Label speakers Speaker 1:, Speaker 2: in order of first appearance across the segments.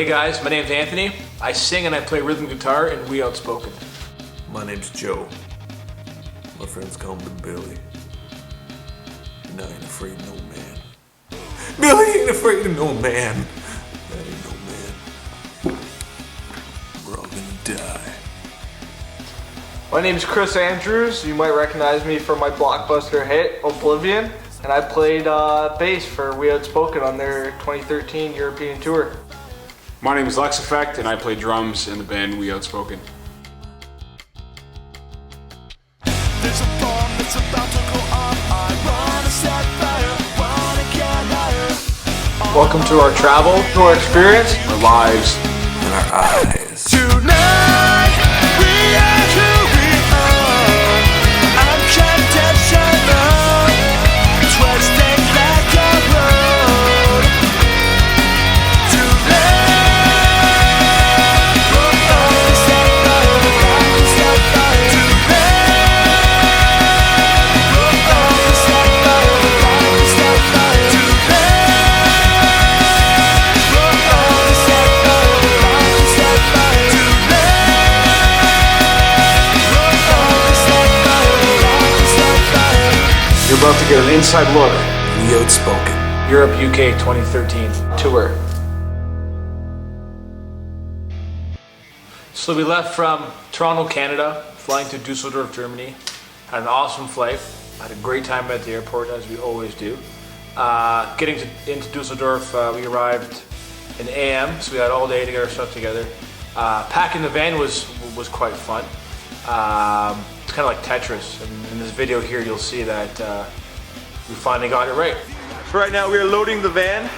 Speaker 1: Hey guys, my name's Anthony. I sing and I play rhythm guitar in We Outspoken.
Speaker 2: My name's Joe. My friends call me Billy. And I ain't afraid of no man. Billy ain't afraid of no man. That ain't no man. We're all gonna die.
Speaker 3: My name's Chris Andrews. You might recognize me from my blockbuster hit, Oblivion. And I played bass for We Outspoken on their 2013 European tour.
Speaker 4: My name is Lex Effect, and I play drums in the band We Outspoken.
Speaker 5: There's a bomb that's about to go off. I wanna set fire, wanna get higher.
Speaker 3: Welcome to our travel, to our experience.
Speaker 4: Our lives.
Speaker 2: And our eyes.
Speaker 5: Tonight, we are who we are. Unconditional, twisting like a road. Tonight, set fire, set fire.
Speaker 1: You're about to get an inside look.
Speaker 2: We Outspoken.
Speaker 1: Europe UK 2013 tour. So we left from Toronto, Canada, flying to Dusseldorf, Germany. Had an awesome flight. Had a great time at the airport, as we always do. Getting into Dusseldorf, we arrived in AM, so we had all day to get our stuff together. Packing the van was quite fun. It's kind of like Tetris, and in this video here you'll see that we finally got it right.
Speaker 3: So right now we are loading the van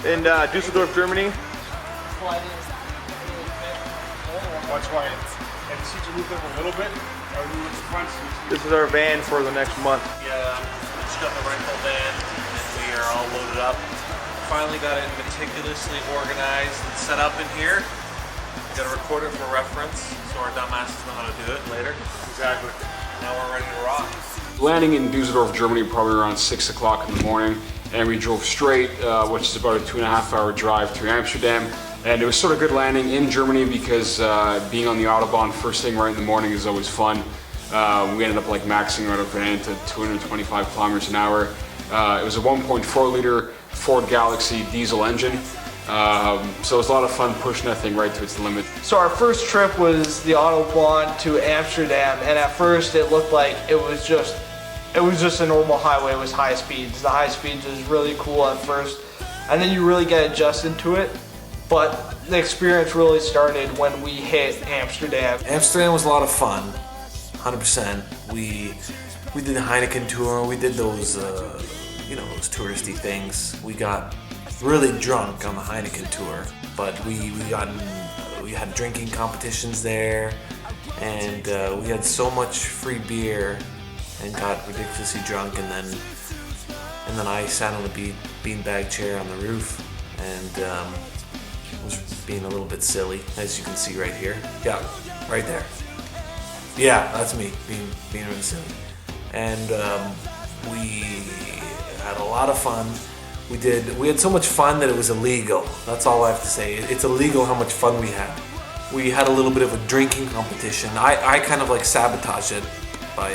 Speaker 3: in Dusseldorf, Germany.
Speaker 4: Watch why. And the seats are moved up a little bit.
Speaker 3: This is our van for the next month.
Speaker 6: Yeah, just got the rental van and we are all loaded up. Finally got it meticulously organized and set up in here. We got to record it for reference so our dumbasses know how to do it later.
Speaker 4: Exactly.
Speaker 6: Now we're ready to rock.
Speaker 4: Landing in Dusseldorf, Germany, probably around 6 o'clock in the morning, and we drove straight, which is about a 2.5 hour drive to Amsterdam. And it was sort of good landing in Germany because being on the Autobahn first thing right in the morning is always fun. We ended up like maxing out our van to 225 kilometers an hour. It was a 1.4 liter Ford Galaxy diesel engine. So it was a lot of fun pushing that thing right to its limit.
Speaker 3: So our first trip was the Autobahn to Amsterdam, and at first it looked like it was just a normal highway with high speeds. The high speeds was really cool at first, and then you really get adjusted to it. But the experience really started when we hit Amsterdam.
Speaker 2: Amsterdam was a lot of fun, 100%. We did the Heineken tour. We did those, those touristy things. We got really drunk on the Heineken tour, but we had drinking competitions there, and we had so much free beer and got ridiculously drunk. And then I sat on the beanbag chair on the roof and was being a little bit silly, as you can see right here. Yeah, right there. Yeah, that's me being really silly. And we had a lot of fun. We had so much fun that it was illegal. That's all I have to say. It's illegal how much fun we had. We had a little bit of a drinking competition. I kind of like sabotaged it by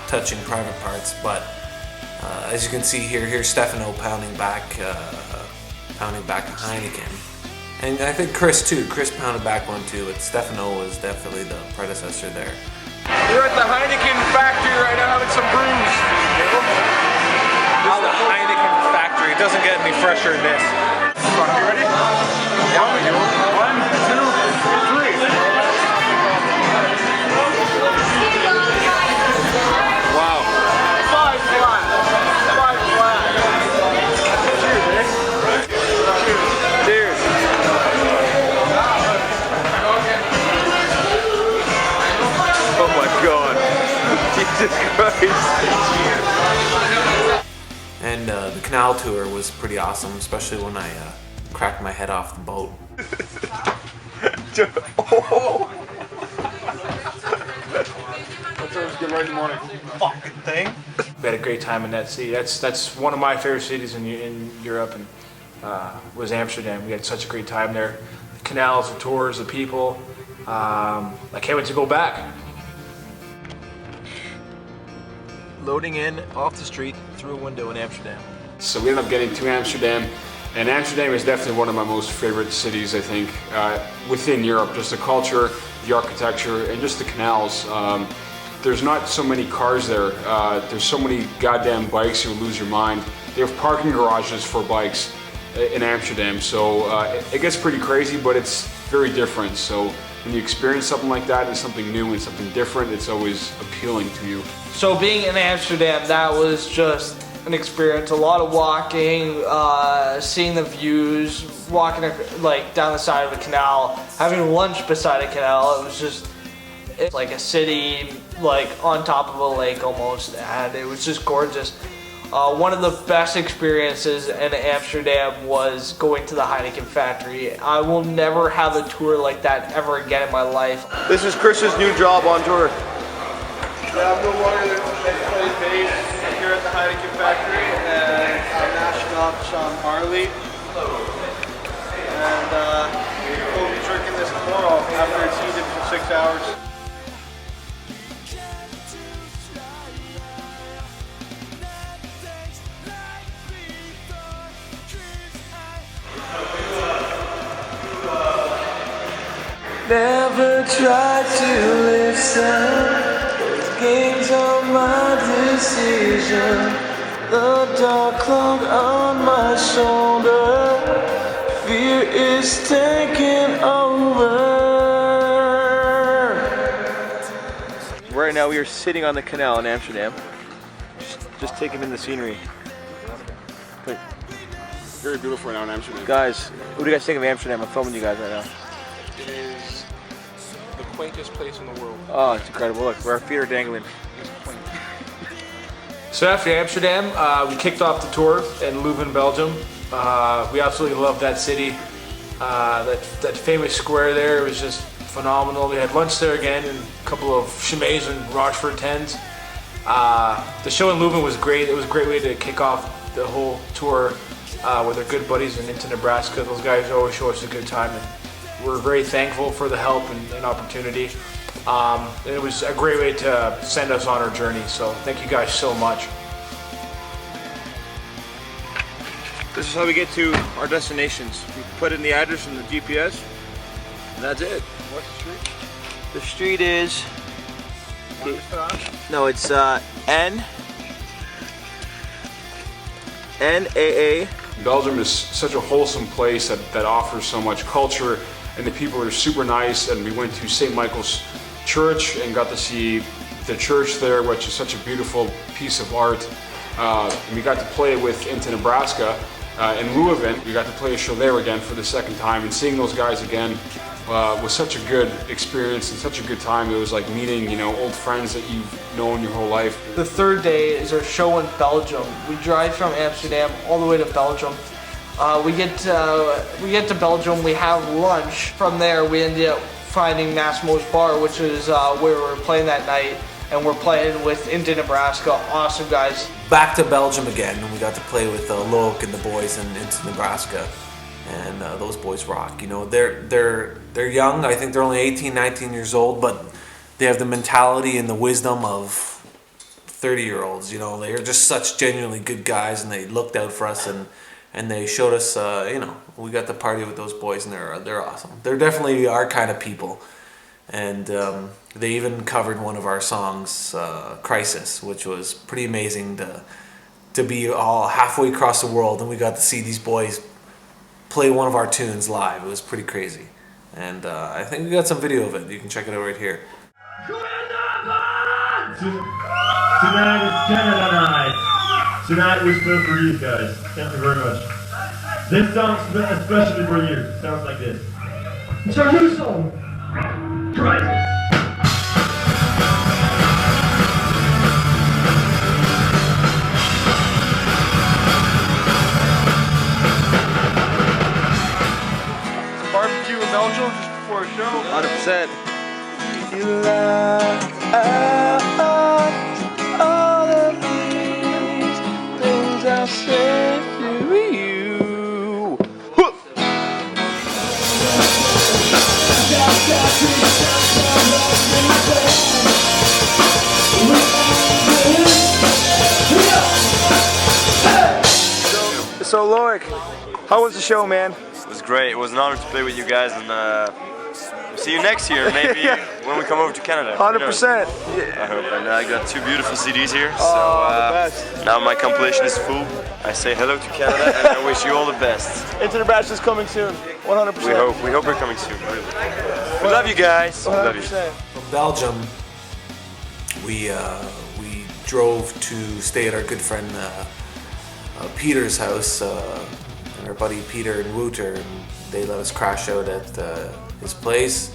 Speaker 2: touching private parts, but as you can see here, here's Stefano pounding back a Heineken. And I think Chris too. Chris pounded back one too, but Stefano was definitely the predecessor there.
Speaker 3: We're at the Heineken factory right now having some brews.
Speaker 6: This is the Heineken factory. It doesn't get any fresher than this.
Speaker 4: You ready? Yeah, we do. 1, 2, 3.
Speaker 6: Wow.
Speaker 3: 5 flat. 5 flat. Cheers, man. Cheers. Oh my God. Jesus Christ.
Speaker 2: And the canal tour was pretty awesome, especially when I cracked my head off the boat.
Speaker 4: Let's get right in the morning.
Speaker 6: Fucking thing.
Speaker 1: We had a great time in that city. That's one of my favorite cities in Europe, and was Amsterdam. We had such a great time there. The canals, the tours, the people. I can't wait to go back. Loading in off the street through a window in Amsterdam.
Speaker 4: So we ended up getting to Amsterdam, and Amsterdam is definitely one of my most favorite cities, I think, within Europe. Just the culture, the architecture, and just the canals. There's not so many cars there. There's so many goddamn bikes, you'll lose your mind. They have parking garages for bikes in Amsterdam, so it gets pretty crazy, but it's very different. So when you experience something like that, and something new and something different, it's always appealing to you.
Speaker 3: So being in Amsterdam, that was just an experience. A lot of walking, seeing the views, walking like down the side of a canal, having lunch beside a canal. It was just like a city, like on top of a lake almost, and it was just gorgeous. One of the best experiences in Amsterdam was going to the Heineken factory. I will never have a tour like that ever again in my life.
Speaker 7: This is Chris's new job on tour.
Speaker 3: Yeah, I'm the one that plays bass here at the Heineken factory, and I'm mashing up some barley. And we'll be drinking this tomorrow after it's heated for 6 hours.
Speaker 5: Never try to listen. Those games are my decision. The dark cloud on my shoulder. Fear is taking over.
Speaker 7: Right now we are sitting on the canal in Amsterdam. Just taking in the scenery. But
Speaker 4: Very beautiful right now in Amsterdam.
Speaker 7: guys, what do you guys think of Amsterdam? I'm filming you guys right now.
Speaker 1: It is the quaintest place in the world.
Speaker 7: Oh, it's incredible. Look, our feet are dangling.
Speaker 1: So after Amsterdam, we kicked off the tour in Leuven, Belgium. We absolutely loved that city. That famous square there, it was just phenomenal. We had lunch there again and a couple of chimets and Rochefort tens. The show in Leuven was great. It was a great way to kick off the whole tour with our good buddies into Nebraska. Those guys always show us a good time, and we're very thankful for the help and opportunity. And it was a great way to send us on our journey, so thank you guys so much.
Speaker 7: This is how we get to our destinations. We put in the address in the GPS, and that's it.
Speaker 1: What's the street?
Speaker 7: The street is...
Speaker 1: No,
Speaker 7: No, it's N-A-A.
Speaker 4: Belgium is such a wholesome place that offers so much culture, and the people are super nice. And we went to St. Michael's Church and got to see the church there, which is such a beautiful piece of art. And we got to play with into Nebraska in Leuven. We got to play a show there again for the second time, and seeing those guys again was such a good experience and such a good time. It was like meeting, you know, old friends that you've known your whole life.
Speaker 3: The third day is our show in Belgium. We drive from Amsterdam all the way to Belgium. We get to Belgium, we have lunch. From there, we ended up finding Massimo's Bar, which is where we were playing that night, and we're playing with into Nebraska. Awesome guys.
Speaker 2: Back to Belgium again, and we got to play with Loic and the boys into Nebraska, and those boys rock. You know, they're young. I think they're only 18, 19 years old, but they have the mentality and the wisdom of 30-year-olds. You know, they're just such genuinely good guys, and they looked out for us, and they showed us. You know, we got to party with those boys, and they're awesome. They're definitely our kind of people. And they even covered one of our songs, Crisis, which was pretty amazing to be all halfway across the world, and we got to see these boys play one of our tunes live. It was pretty crazy. And I think we got some video of it. You can check it out right here.
Speaker 8: Tonight is Canada night. Tonight we spell for you guys. Thank you very much. This song's especially for you. It sounds like this. It's our new song. Crisis.
Speaker 3: Barbecue in Belgium just before a show.
Speaker 7: 100%.
Speaker 5: You laugh at all of these things I said to you.
Speaker 7: Zurich. How was the show, man?
Speaker 9: It was great. It was an honor to play with you guys, and see you next year, maybe when we come over to Canada.
Speaker 7: 100%.
Speaker 9: I hope. And I got 2 beautiful CDs here,
Speaker 7: Oh, the best.
Speaker 9: now my compilation is full. I say hello to Canada, and I wish you all the best.
Speaker 7: Into the Bash is coming soon. 100%.
Speaker 9: We hope you're coming soon. Really. We love you guys. We love you.
Speaker 7: 100%.
Speaker 2: From Belgium, we drove to stay at our good friend Peter's house, and our buddy Peter and Wouter, and they let us crash out at his place.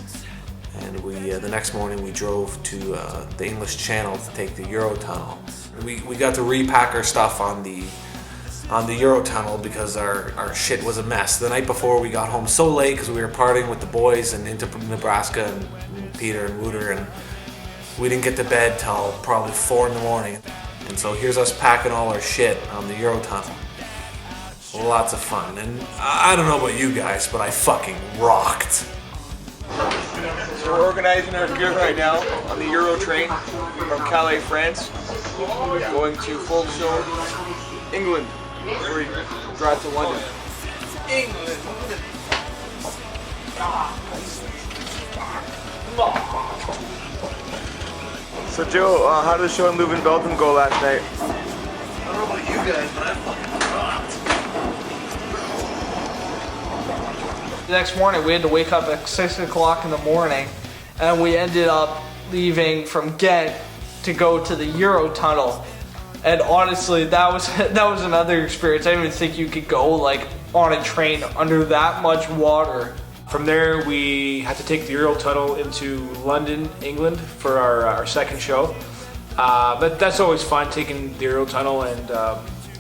Speaker 2: And we the next morning we drove to the English Channel to take the Eurotunnel. We got to repack our stuff on the Eurotunnel because our shit was a mess. The night before we got home so late because we were partying with the boys and into Nebraska and Peter and Wouter, and we didn't get to bed till probably 4 in the morning. And so here's us packing all our shit on the Eurotunnel. Lots of fun. And I don't know about you guys, but I fucking rocked.
Speaker 7: So we're organizing our gear right now on the Euro train from Calais, France, going to Folkestone, England, where we drive to London. England. So Joe, how did the show in Leuven, Belgium go last night?
Speaker 3: I don't know about you guys, but I fucking rocked. The next morning, we had to wake up at 6 o'clock in the morning, and we ended up leaving from Ghent to go to the Eurotunnel. And honestly, that was another experience. I didn't even think you could go like on a train under that much water.
Speaker 1: From there, we had to take the Eurotunnel into London, England for our second show. But that's always fun, taking the Eurotunnel and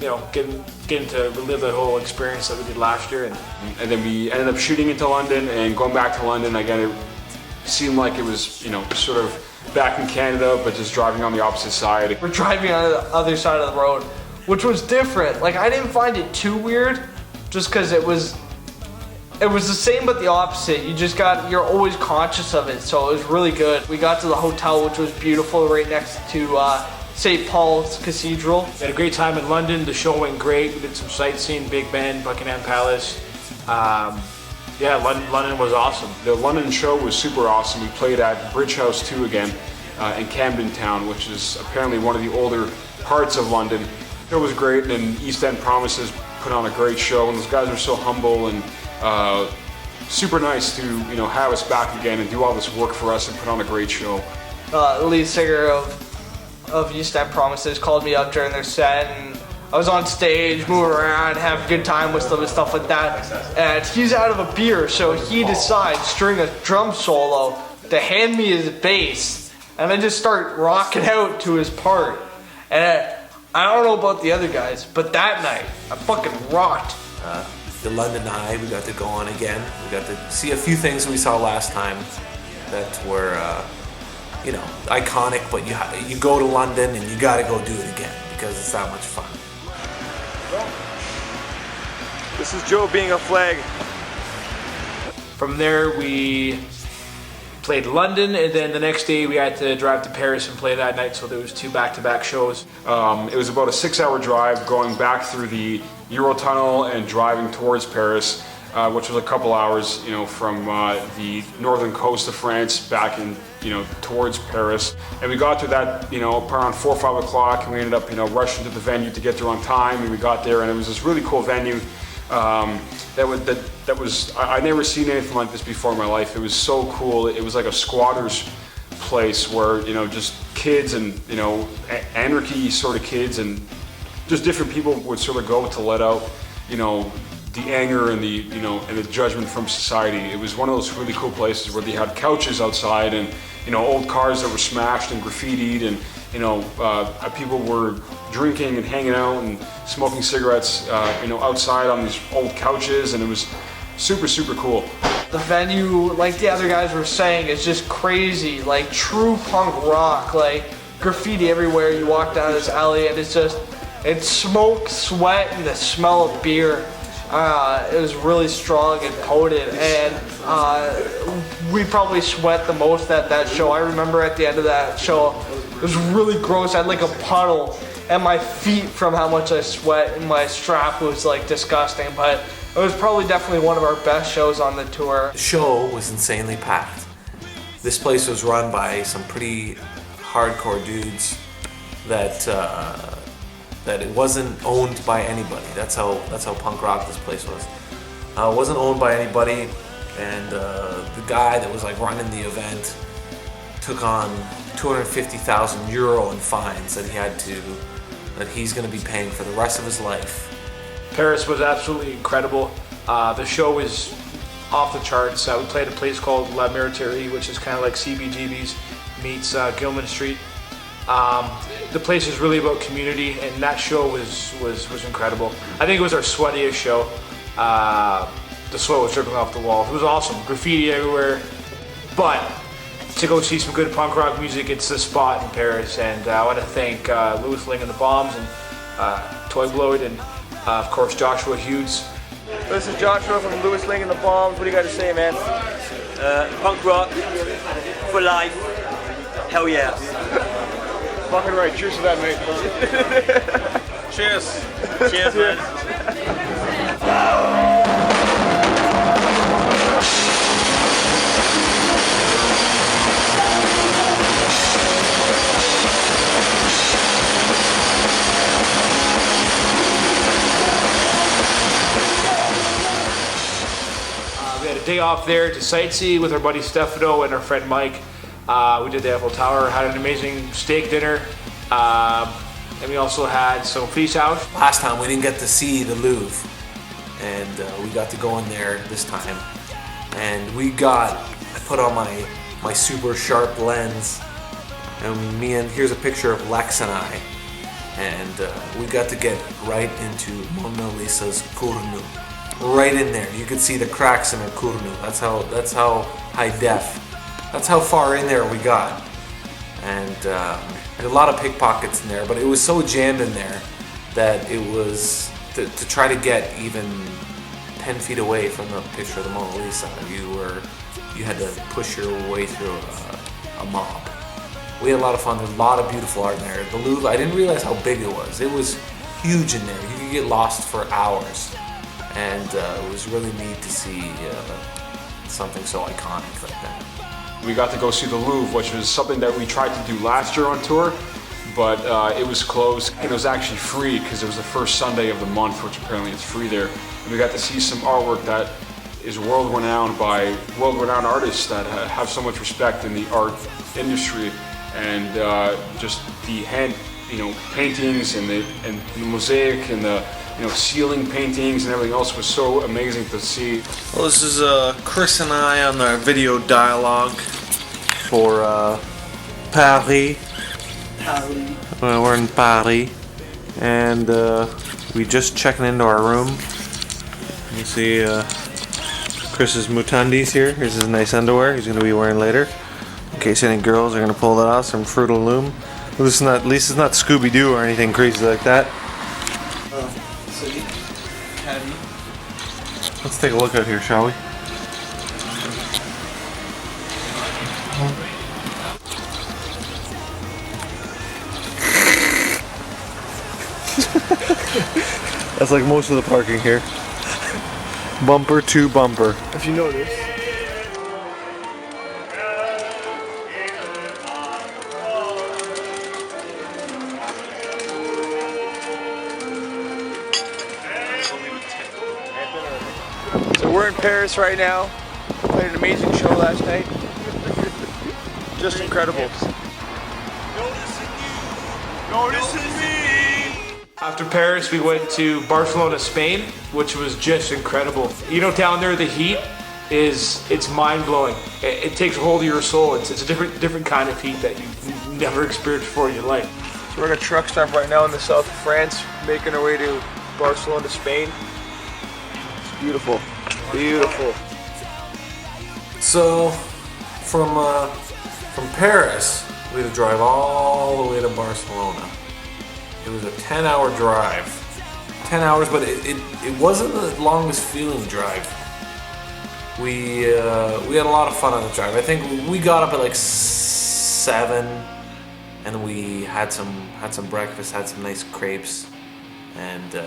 Speaker 1: you know, getting to relive that whole experience that we did last year.
Speaker 4: And then we ended up shooting into London and going back to London. Again, it seemed like it was, you know, sort of back in Canada, but just driving on the opposite side.
Speaker 3: We're driving on the other side of the road, which was different. Like, I didn't find it too weird, just because it was the same but the opposite. You're always conscious of it, so it was really good. We got to the hotel, which was beautiful, right next to St. Paul's Cathedral.
Speaker 1: We had a great time in London. The show went great. We did some sightseeing, Big Ben, Buckingham Palace. Yeah, London was awesome.
Speaker 4: The London show was super awesome. We played at Bridge House 2 again in Camden Town, which is apparently one of the older parts of London. It was great, and East End Promises put on a great show, and those guys are so humble and super nice to, you know, have us back again and do all this work for us and put on a great show.
Speaker 3: The lead singer of East End Promises called me up during their set, and I was on stage, moving around, having a good time with them and stuff like that. And he's out of a beer, so he decides during a drum solo to hand me his bass, and I just start rocking out to his part. And I don't know about the other guys, but that night I fucking rocked.
Speaker 2: The London Eye, we got to go on again. We got to see a few things we saw last time that were, you know, iconic. But you go to London and you got to go do it again because it's that much fun.
Speaker 7: This is Joe being a flag.
Speaker 1: From there, we played London, and then the next day we had to drive to Paris and play that night, so there was 2 back-to-back shows.
Speaker 4: It was about a 6-hour drive going back through the Eurotunnel and driving towards Paris, which was a couple hours, you know, from the northern coast of France back in, you know, towards Paris. And we got to that, you know, around 4 or 5 o'clock, and we ended up, you know, rushing to the venue to get there on time. And we got there, and it was this really cool venue. That was I'd never seen anything like this before in my life. It was so cool. It was like a squatter's place where, you know, just kids and, you know, anarchy sort of kids and just different people would sort of go to let out, you know, the anger and the, you know, and the judgment from society. It was one of those really cool places where they had couches outside and, you know, old cars that were smashed and graffitied, and, you know, people were drinking and hanging out and smoking cigarettes, you know, outside on these old couches, and it was super, super cool.
Speaker 3: The venue, like the other guys were saying, is just crazy, like true punk rock, like graffiti everywhere. You walk down this alley and it's just, it's smoke, sweat, and the smell of beer. It was really strong and potent, and we probably sweat the most at that show. I remember at the end of that show, it was really gross. I had like a puddle and my feet from how much I sweat, and my strap was like disgusting, but it was probably definitely one of our best shows on the tour.
Speaker 2: The show was insanely packed. This place was run by some pretty hardcore dudes that it wasn't owned by anybody. That's how punk rock this place was. It wasn't owned by anybody, and the guy that was like running the event took on 250,000 euro in fines that he's going to be paying for the rest of his life.
Speaker 1: Paris was absolutely incredible. The show was off the charts. We played a place called Lemgo, which is kind of like CBGB's meets Gilman Street. The place is really about community, and that show was incredible. I think it was our sweatiest show. The sweat was dripping off the walls. It was awesome. Graffiti everywhere. But to go see some good punk rock music, it's the spot in Paris. And I want to thank Louis Ling and the Bombs, and Toy Bloyd, and of course Joshua Hughes.
Speaker 7: This is Joshua from Louis Ling and the Bombs. What do you got to say, man?
Speaker 10: Punk rock for life. Hell yeah.
Speaker 7: Fucking right. Cheers to that, mate.
Speaker 6: Cheers.
Speaker 10: Cheers, man.
Speaker 1: We had a day off there to sightsee with our buddy Stefano and our friend Mike. We did the Eiffel Tower, had an amazing steak dinner, and we also had some feast out.
Speaker 2: Last time we didn't get to see the Louvre, and we got to go in there this time. And I put on my super sharp lens, and here's a picture of Lex and I, and we got to get right into Mona Lisa's Kurnu. Right in there, you could see the cracks in her Kurnu. That's how high def. That's how far in there we got. And there's a lot of pickpockets in there, but it was so jammed in there that it was to try to get even 10 feet away from the picture of the Mona Lisa. You had to push your way through a mob. We had a lot of fun. There's a lot of beautiful art in there. The Louvre, I didn't realize how big it was. It was huge in there. You could get lost for hours. And it was really neat to see something so iconic like that.
Speaker 4: We got to go see the Louvre, which was something that we tried to do last year on tour, but it was closed. And it was actually free because it was the first Sunday of the month, which apparently is free there. And we got to see some artwork that is world-renowned by world-renowned artists that have so much respect in the art industry, and just the hand, paintings and the mosaic and the ceiling paintings and everything else was so amazing to see.
Speaker 11: Well, this is Chris and I on our video dialogue for Paris. We're in Paris, and we just checking into our room. You see Chris's mutandis here. Here's his nice underwear he's going to be wearing later, in case any girls are going to pull that off. Some Fruit of the Loom. At least it's not Scooby-Doo or anything crazy like that. Let's take a look out here, shall we? That's like most of the parking here. Bumper to bumper.
Speaker 7: If you notice. So we're in Paris right now. Played an amazing show last night. Just incredible.
Speaker 1: After Paris, we went to Barcelona, Spain, which was just incredible. Down there, the heat it's mind-blowing. It takes a hold of your soul. It's a different kind of heat that you've never experienced before in your life.
Speaker 7: So we're at a truck stop right now in the south of France, making our way to Barcelona, Spain. It's beautiful. Beautiful.
Speaker 2: So, from Paris, we had to drive all the way to Barcelona. It was a 10-hour drive. 10 hours, but it wasn't the longest feeling drive. We had a lot of fun on the drive. I think we got up at like 7, and we had some breakfast, had some nice crepes, and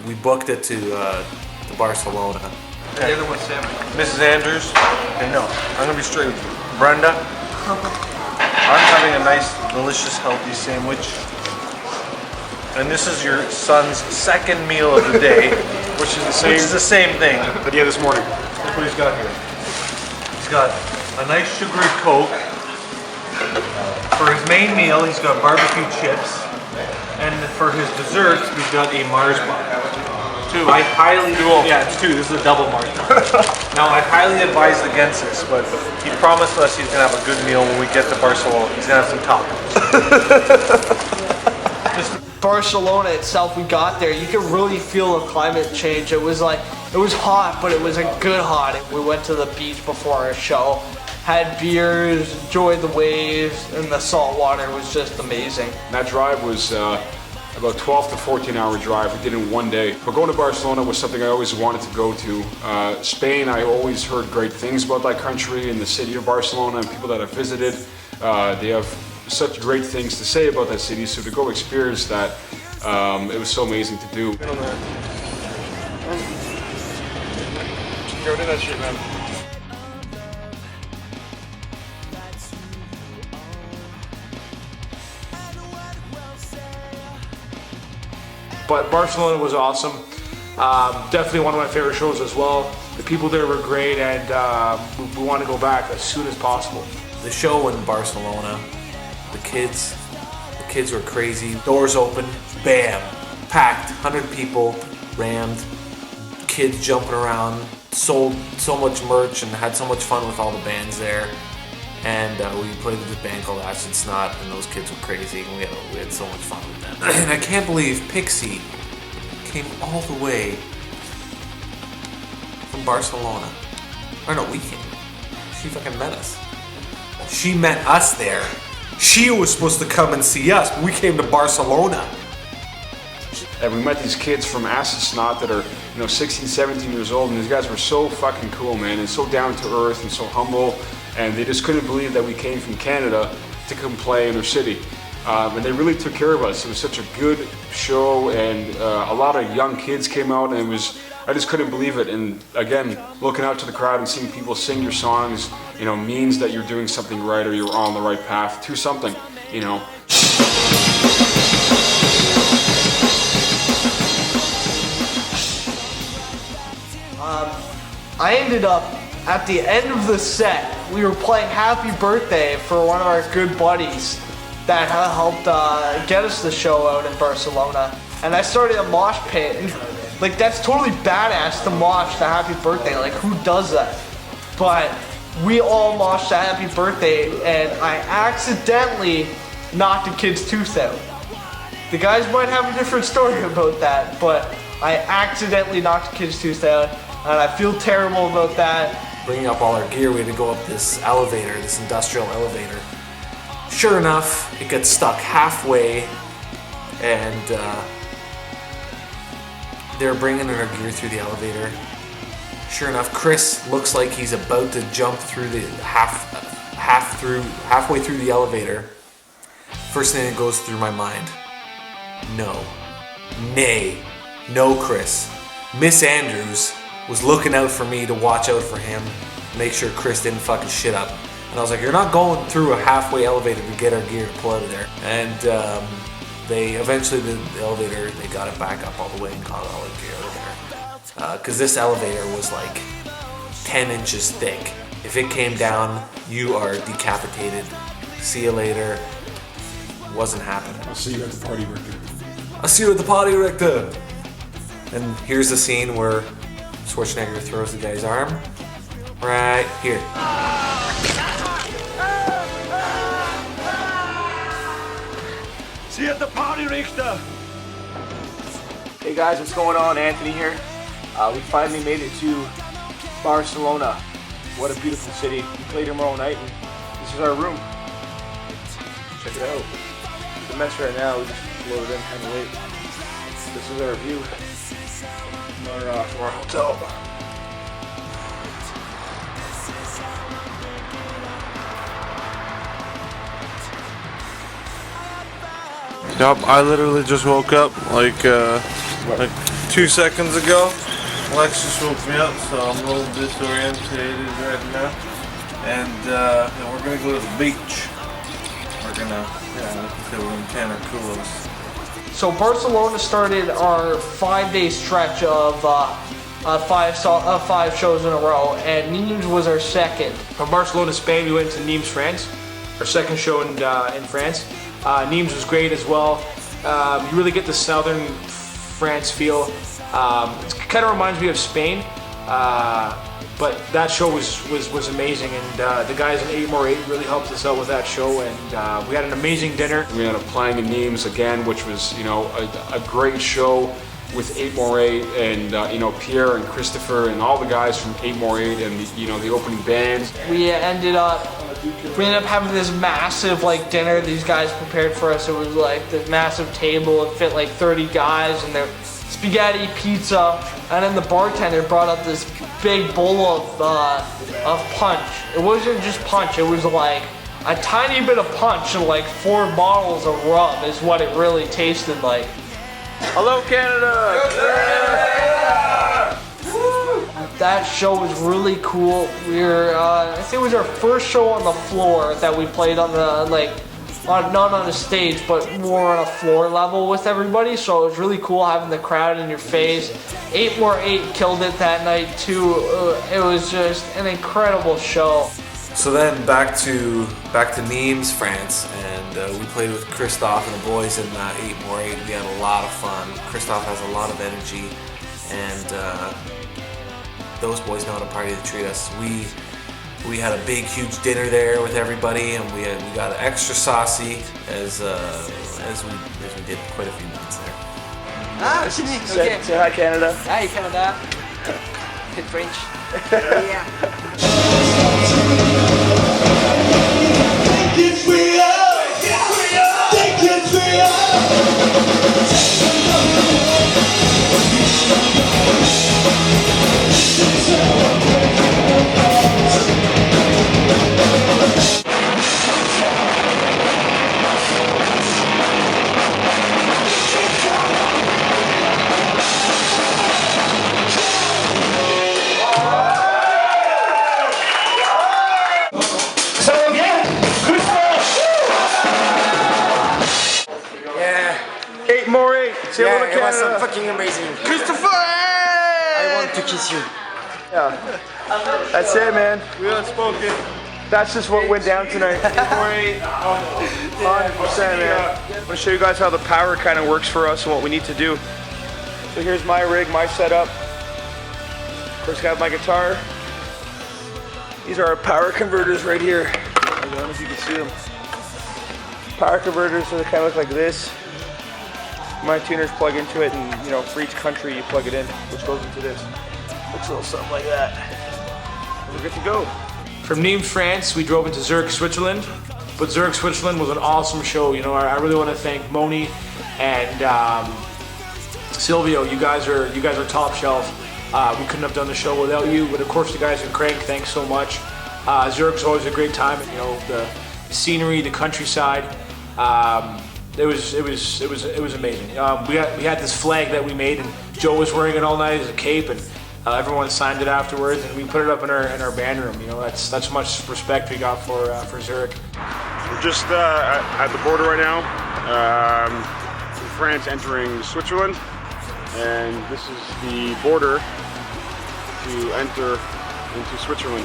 Speaker 2: we booked it to Barcelona.
Speaker 7: The other one's Sam.
Speaker 11: Mrs. Andrews, okay, no, I'm gonna be straight with you. Brenda, I'm having a nice, delicious, healthy sandwich. And this is your son's second meal of the day,
Speaker 4: Which is the same
Speaker 11: thing.
Speaker 4: that he had this morning.
Speaker 11: Look what he's got here. He's got a nice sugary Coke. For his main meal, he's got barbecue chips. And for his desserts, we've got a Mars bar. Two. I highly yeah, it's two. This is a double Mars bar. Now, I highly advise against this, but he promised us he's gonna have a good meal when we get to Barcelona. He's gonna have some tacos.
Speaker 3: Barcelona itself, we got there, you could really feel the climate change. It was hot, but it was a good hot. We went to the beach before our show, had beers, enjoyed the waves, and the salt water was just amazing.
Speaker 4: That drive was about 12 to 14 hour drive. We did it in one day. But going to Barcelona was something I always wanted to go to. Spain, I always heard great things about that country and the city of Barcelona and people that have visited. They have such great things to say about that city, so to go experience that, it was so amazing to do.
Speaker 7: Go do that shit, man.
Speaker 1: But Barcelona was awesome. Definitely one of my favorite shows as well. The people there were great, and we want to go back as soon as possible.
Speaker 2: The show in Barcelona, the kids were crazy. Doors open, bam, packed, 100 people, rammed, kids jumping around, sold so much merch and had so much fun with all the bands there. And we played with this band called Acid Snot, and those kids were crazy, and we had so much fun with them. And I can't believe Pixie came all the way from Barcelona. Or no, we came. She fucking met us. She met us there. She was supposed to come and see us, but we came to Barcelona.
Speaker 4: And we met these kids from Acid Snot that are, 16, 17 years old, and these guys were so fucking cool, man, and so down to earth and so humble, and they just couldn't believe that we came from Canada to come play in their city. And they really took care of us. It was such a good show, and a lot of young kids came out, and I just couldn't believe it. And again, looking out to the crowd and seeing people sing your songs, means that you're doing something right, or you're on the right path to something,
Speaker 3: I ended up, at the end of the set, we were playing Happy Birthday for one of our good buddies that helped get us the show out in Barcelona. And I started a mosh pit, and that's totally badass to mosh the Happy Birthday. Who does that? But we all moshed the Happy Birthday, and I accidentally knocked a kid's tooth out. The guys might have a different story about that, but I accidentally knocked a kid's tooth out, and I feel terrible about that.
Speaker 2: Bringing up all our gear, we had to go up this elevator, this industrial elevator. Sure enough, it got stuck halfway, and they were bringing in our gear through the elevator. Sure enough, Chris looks like he's about to jump through the halfway through the elevator. First thing that goes through my mind: no, nay, no, Chris. Miss Andrews was looking out for me to watch out for him, make sure Chris didn't fucking shit up. And I was like, you're not going through a halfway elevator to get our gear to pull out of there. And they eventually, the elevator, they got it back up all the way and got all the gear out of there. Because this elevator was 10 inches thick. If it came down, you are decapitated. See you later. Wasn't happening.
Speaker 4: I'll see you at the party, Richter.
Speaker 2: I'll see you at the party, Richter. And here's the scene where Schwarzenegger throws the guy's arm right here.
Speaker 10: See you at the party, Richter.
Speaker 12: Hey guys, what's going on? Anthony here. We finally made it to Barcelona. What a beautiful city. We play tomorrow night, and this is our room. Check it out. It's a mess right now. We just loaded in kind of late. This is our view from our hotel.
Speaker 11: Yup, I literally just woke up like 2 seconds ago. Lex just woke me up, so I'm a little disoriented right now. And we're gonna go to the beach. We're gonna, we're gonna tan our culos.
Speaker 3: So Barcelona started our 5-day stretch of 5 shows in a row, and Nimes was our second.
Speaker 1: From Barcelona, Spain, we went to Nimes, France. Our second show in France. Nimes was great as well. You really get the southern France feel. It kind of reminds me of Spain, but that show was amazing, and the guys in 8 More 8 really helped us out with that show, and we had an amazing dinner.
Speaker 4: We ended up playing in Nimes again, which was a great show with 8 More 8 and Pierre and Christopher and all the guys from 8 More 8 and the opening bands.
Speaker 3: We ended up having this massive dinner these guys prepared for us. It was like this massive table. It fit like 30 guys, and their spaghetti, pizza, and then the bartender brought up this big bowl of punch. It wasn't just punch. It was like a tiny bit of punch and like 4 bottles of rum is what it really tasted like.
Speaker 7: Hello, Canada!
Speaker 3: That show was really cool. We were, I think it was our first show on the floor that we played on the, not on a stage, but more on a floor level with everybody. So it was really cool having the crowd in your face. 8 More 8 killed it that night too. It was just an incredible show.
Speaker 2: So then back to Nimes, France, and we played with Christophe and the boys in 8 More 8. We had a lot of fun. Christophe has a lot of energy, and those boys know how to party to treat us. We had a big, huge dinner there with everybody, and we got extra saucy as we did quite a few minutes there.
Speaker 3: Ah,
Speaker 7: Say hi, Canada.
Speaker 3: Hi, Canada. In French. Yeah.
Speaker 7: Say hello to Canada.
Speaker 13: It was fucking amazing.
Speaker 7: Christopher!
Speaker 13: I want to kiss you.
Speaker 7: Yeah. That's it, man. We Outspoken. That's just what went down tonight. 100%, man. I'm going to show you guys how the power kind of works for us and what we need to do. So here's my rig, my setup. Of course, I have my guitar. These are our power converters right here. I don't know if you can see them. Power converters, so they kind of look like this. My tuners plug into it, and for each country you plug it in, which goes into this. Looks a little something like that. And we're good to go.
Speaker 1: From Nimes, France, we drove into Zurich, Switzerland. But Zurich, Switzerland was an awesome show. I really want to thank Moni and Silvio. You guys are top shelf. We couldn't have done the show without you. But of course, the guys in Crank, thanks so much. Zurich's always a great time. The scenery, the countryside. It was amazing. We had this flag that we made, and Joe was wearing it all night as a cape, and everyone signed it afterwards, and we put it up in our band room. That's much respect we got for Zurich.
Speaker 4: We're just at the border right now, from France entering Switzerland, and this is the border to enter into Switzerland.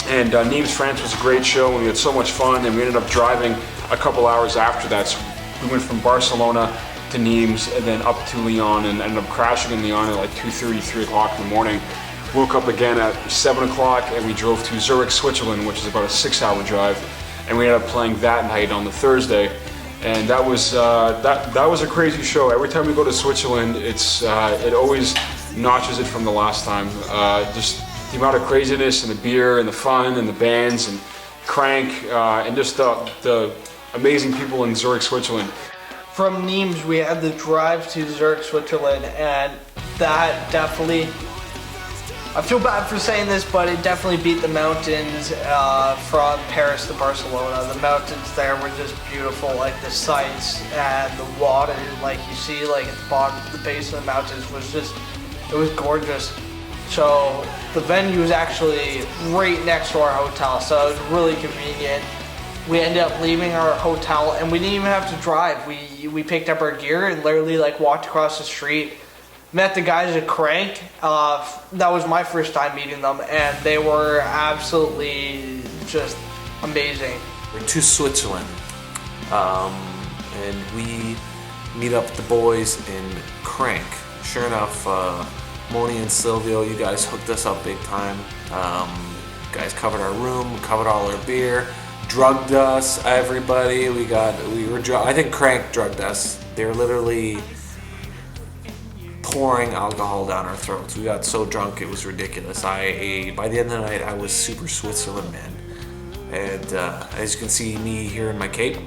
Speaker 4: And Nimes, France was a great show, and we had so much fun, and we ended up driving a couple hours after that. So we went from Barcelona to Nimes and then up to Lyon, and ended up crashing in Lyon at like 2:30, 3 o'clock in the morning. Woke up again at 7 o'clock, and we drove to Zurich, Switzerland, which is about a 6-hour drive, and we ended up playing that night on the Thursday. And that was a crazy show. Every time we go to Switzerland, it always notches it from the last time. Just the amount of craziness and the beer and the fun and the bands and Crank and just the amazing people in Zurich, Switzerland.
Speaker 3: From Nimes, we had the drive to Zurich, Switzerland, and that definitely I feel bad for saying this, but it definitely beat the mountains from Paris to Barcelona. The mountains there were just beautiful, like the sights and the water, like you see, like at the bottom, the base of the mountains was just, it was gorgeous. So the venue was actually right next to our hotel, so it was really convenient. We ended up leaving our hotel, and we didn't even have to drive. We picked up our gear and literally like walked across the street. Met the guys at Crank. That was my first time meeting them, and they were absolutely just amazing.
Speaker 2: We're to Switzerland, and we meet up with the boys in Crank. Sure enough, Moni and Silvio, you guys hooked us up big time. You guys covered our room, covered all our beer, drugged us, everybody. I think Crank drugged us. They were literally pouring alcohol down our throats. We got so drunk it was ridiculous. By the end of the night, I was super Switzerland man. And as you can see me here in my cape,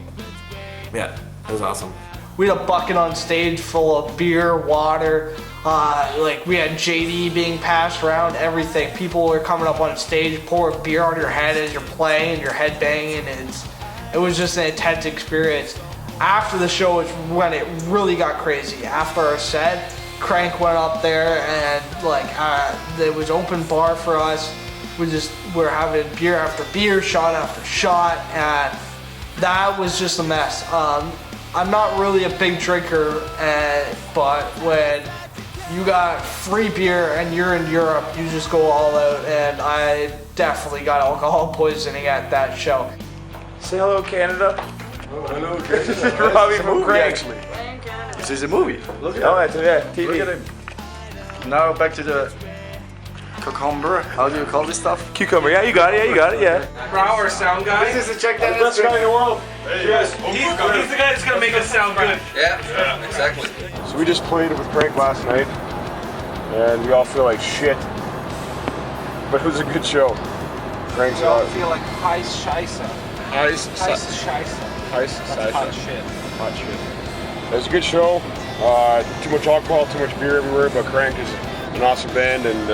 Speaker 2: yeah, it was awesome.
Speaker 3: We had a bucket on stage full of beer, water, like we had JD being passed around, everything. People were coming up on stage, pouring beer on your head as you're playing and you're headbanging, and it was just an intense experience. After the show is when it really got crazy. After our set, Crank went up there and like there was open bar for us. We're having beer after beer, shot after shot, and that was just a mess. I'm not really a big drinker, but when you got free beer and you're in Europe, you just go all out, and I definitely got alcohol poisoning at that show.
Speaker 12: Say hello, Canada.
Speaker 7: Oh, hello,
Speaker 12: This is Robbie from Crank.
Speaker 7: Actually. This is a movie.
Speaker 12: Look at TV.
Speaker 7: Look at him. Now back to the cucumber. How do you call this stuff?
Speaker 12: Cucumber. Yeah, you got it. Yeah.
Speaker 6: Our sound guy.
Speaker 7: This is a check that
Speaker 6: Best guy in the world.
Speaker 7: Yes.
Speaker 6: He's the guy that's gonna make us sound good.
Speaker 13: Yeah, exactly.
Speaker 4: So we just played with Crank last night, and we all feel like shit. But it was a good show. Crank's
Speaker 3: We all
Speaker 4: out.
Speaker 3: feel like Heis Scheisse.
Speaker 4: Heis
Speaker 3: That's hot shit.
Speaker 4: Hot shit. It was a good show. Too much alcohol, too much beer everywhere, but Crank is an awesome band, and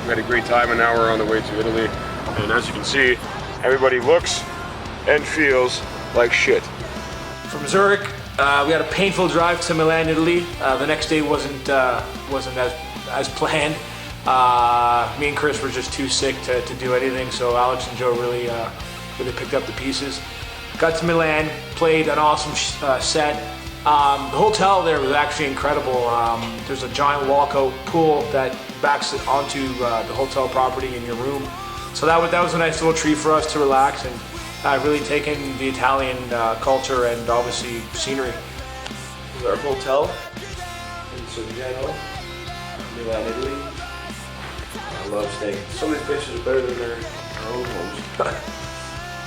Speaker 4: we had a great time, and now we're on the way to Italy. And as you can see, everybody looks and feels like shit.
Speaker 1: From Zurich, we had a painful drive to Milan, Italy. The next day wasn't as planned. Me and Chris were just too sick to do anything, so Alex and Joe really picked up the pieces. Got to Milan, played an awesome set. The hotel there was actually incredible. There's a giant walkout pool that backs it onto the hotel property in your room. So that was a nice little treat for us to relax and really take in the Italian culture and obviously scenery.
Speaker 11: This is our hotel in Zurich, Milan, Italy. I love staying. Some of these places are better than their own homes.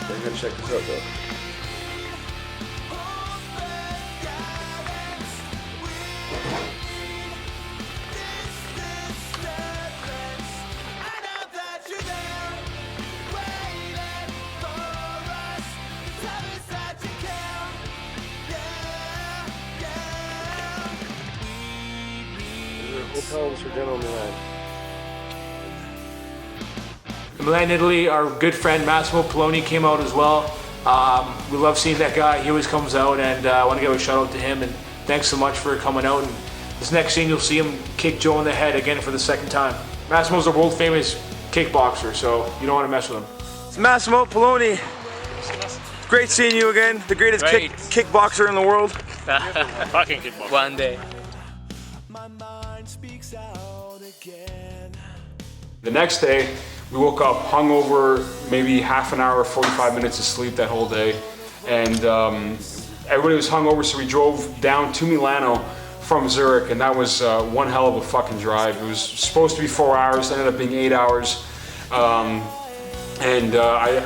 Speaker 11: They're gonna check this out though. Hotels for dinner in Milan.
Speaker 1: In Milan, Italy, our good friend Massimo Poloni came out as well. We love seeing that guy. He always comes out, and I want to give a shout out to him. And thanks so much for coming out. And this next scene, you'll see him kick Joe in the head again for the second time. Massimo's a world famous kickboxer, so you don't want to mess with him.
Speaker 12: It's Massimo Poloni. Great seeing you again. The greatest kickboxer in the world.
Speaker 6: Fucking kickboxer.
Speaker 5: One day.
Speaker 4: The next day, we woke up hungover, maybe half an hour, 45 minutes of sleep that whole day. And everybody was hungover, so we drove down to Milano from Zurich, and that was one hell of a fucking drive. It was supposed to be 4 hours, ended up being 8 hours. I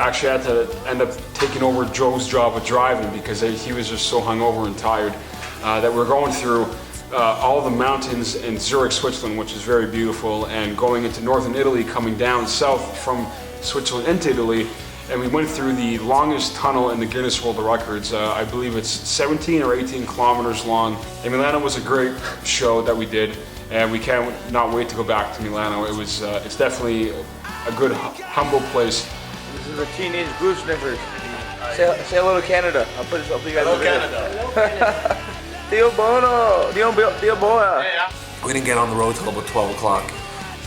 Speaker 4: actually had to end up taking over Joe's job of driving because he was just so hungover and tired that we're going through all the mountains in Zurich, Switzerland, which is very beautiful, and going into northern Italy, coming down south from Switzerland into Italy. And we went through the longest tunnel in the Guinness World Records. I believe it's 17 or 18 kilometers long. And Milano was a great show that we did. and we cannot wait to go back to Milano. It's definitely a good, humble place.
Speaker 7: This is a teenage blue sniffers. Say hello to Canada. I'll put this up to you guys.
Speaker 6: Hello, Canada.
Speaker 7: Dio Bono. Dio Boa.
Speaker 2: We didn't get on the road till about 12 o'clock.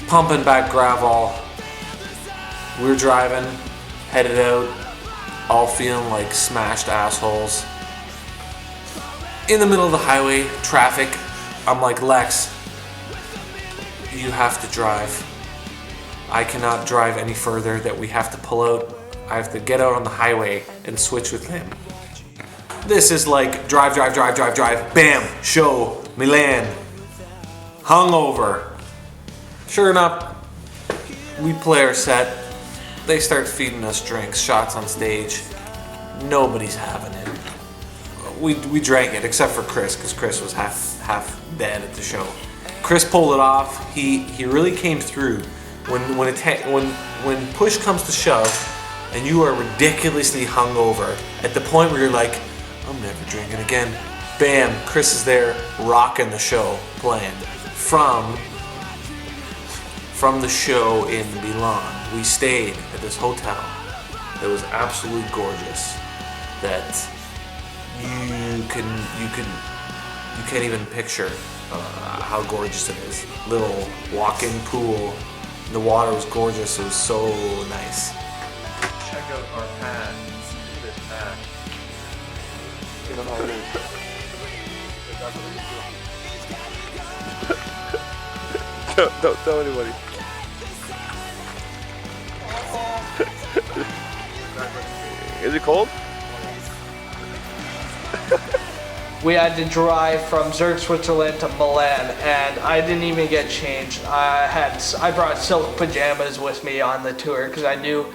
Speaker 2: Pumping back gravel. We were driving, headed out, all feeling like smashed assholes. In the middle of the highway, traffic. I'm like, Lex, you have to drive. I cannot drive any further, that we have to pull out. I have to get out on the highway and switch with him. This is like drive, bam, show, Milan, hungover. Sure enough, we play our set. They start feeding us drinks, shots on stage. Nobody's having it. We drank it, except for Chris, because Chris was half dead at the show. Chris pulled it off. He really came through. When push comes to shove, and you are ridiculously hungover, at the point where you're like, I'm never drinking again. Bam, Chris is there, rocking the show, playing. From the show in Milan, we stayed at this hotel that was absolutely gorgeous. That you can't even picture how gorgeous it is. Little walk-in pool. The water was gorgeous. It was so nice.
Speaker 6: Check out our pad. This pad.
Speaker 7: You know how it is. Don't tell anybody. Is it cold?
Speaker 3: We had to drive from Zurich, Switzerland to Milan, and I didn't even get changed. I brought silk pajamas with me on the tour because I knew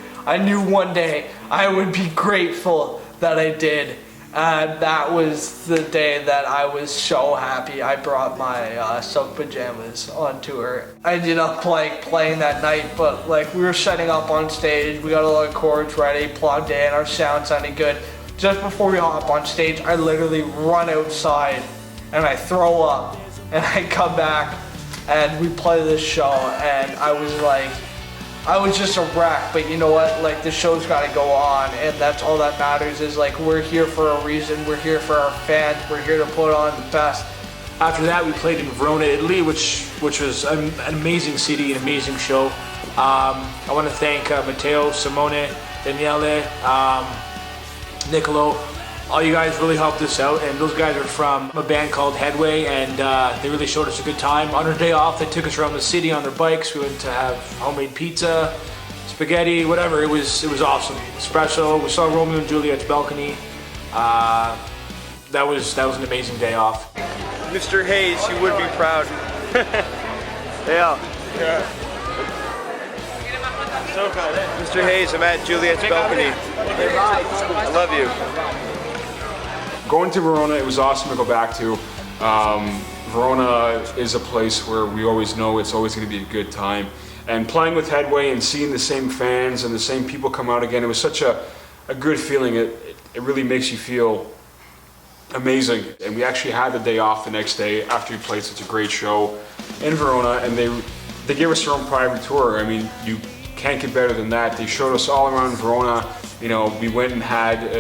Speaker 3: one day I would be grateful that I did. And that was the day that I was so happy I brought my silk pajamas on tour. I ended up playing that night, but we were setting up on stage. We got a lot of chords ready, plugged in, our sound sounded good. Just before we hop on stage, I literally run outside and I throw up and I come back and we play this show and I was just a wreck, but you know what, the show's gotta go on and that's all that matters is we're here for a reason, we're here for our fans, we're here to put on the best.
Speaker 1: After that, we played in Verona, Italy, which was an amazing city, an amazing show. I want to thank Matteo, Simone, Daniele, Nicolo. All you guys really helped us out, and those guys are from a band called Headway, and they really showed us a good time. On our day off, they took us around the city on their bikes. We went to have homemade pizza, spaghetti, whatever. It was awesome. Espresso. We saw Romeo and Juliet's balcony. That was an amazing day off.
Speaker 7: Mr. Hayes, you would be proud. Yeah.
Speaker 6: So good.
Speaker 7: Mr. Hayes, I'm at Juliet's balcony. I love you.
Speaker 4: Going to Verona, it was awesome to go back to. Verona is a place where we always know it's always going to be a good time. And playing with Headway and seeing the same fans and the same people come out again, it was such a good feeling. It really makes you feel amazing. And we actually had the day off the next day after we played such a great show in Verona, and they gave us their own private tour. I mean, you can't get better than that. They showed us all around Verona. You know, we went and had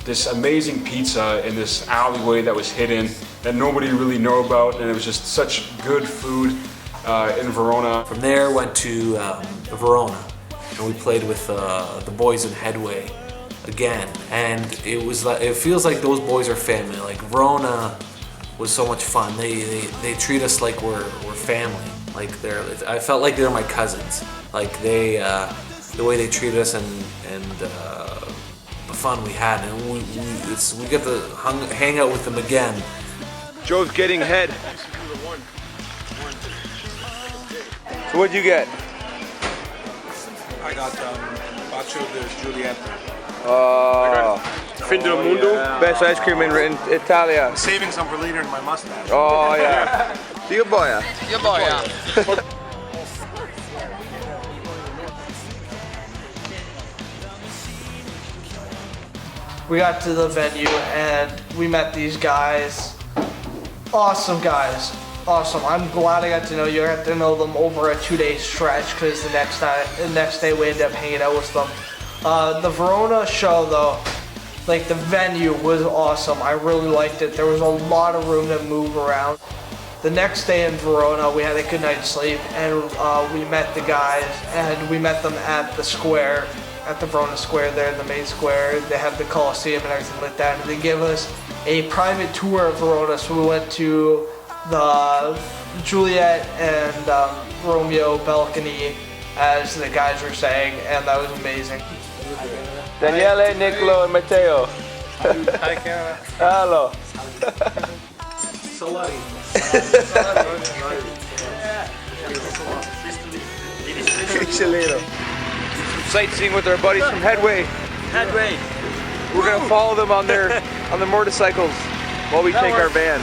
Speaker 4: this amazing pizza in this alleyway that was hidden that nobody really knew about, and it was just such good food in Verona.
Speaker 2: From there, went to Verona, and we played with the boys in Headway again, and it feels like those boys are family. Like Verona was so much fun. They treat us like we're family. Like I felt like they're my cousins. Like the way they treated us and the fun we had, and we get to hang out with them again.
Speaker 7: Joe's getting head. So what'd you get?
Speaker 14: I got Bacio de Juliet.
Speaker 7: Fin del Mundo? Best ice cream in Italia.
Speaker 14: I'm saving some for later in my mustache.
Speaker 7: Oh yeah. Dio boia.
Speaker 14: Dio boia.
Speaker 3: We got to the venue and we met these guys. Awesome guys. awesome. I'm glad I got to know you. I got to know them over a 2-day stretch because the next day we ended up hanging out with them. The Verona show though, like the venue was awesome. I really liked it. There was a lot of room to move around. The next day in Verona, we had a good night's sleep, and we met the guys, and we met them at the square, at the Verona Square there, the main square. They have the Colosseum and everything like that, and they gave us a private tour of Verona. So we went to the Juliet and Romeo balcony, as the guys were saying, and that was amazing.
Speaker 12: Daniele, Nicolo, and Matteo.
Speaker 6: Hi, Kara.
Speaker 12: Hello.
Speaker 6: Salari.
Speaker 12: Sightseeing with our buddies from Headway.
Speaker 6: Headway.
Speaker 12: We're gonna follow them on their motorcycles while we take our van.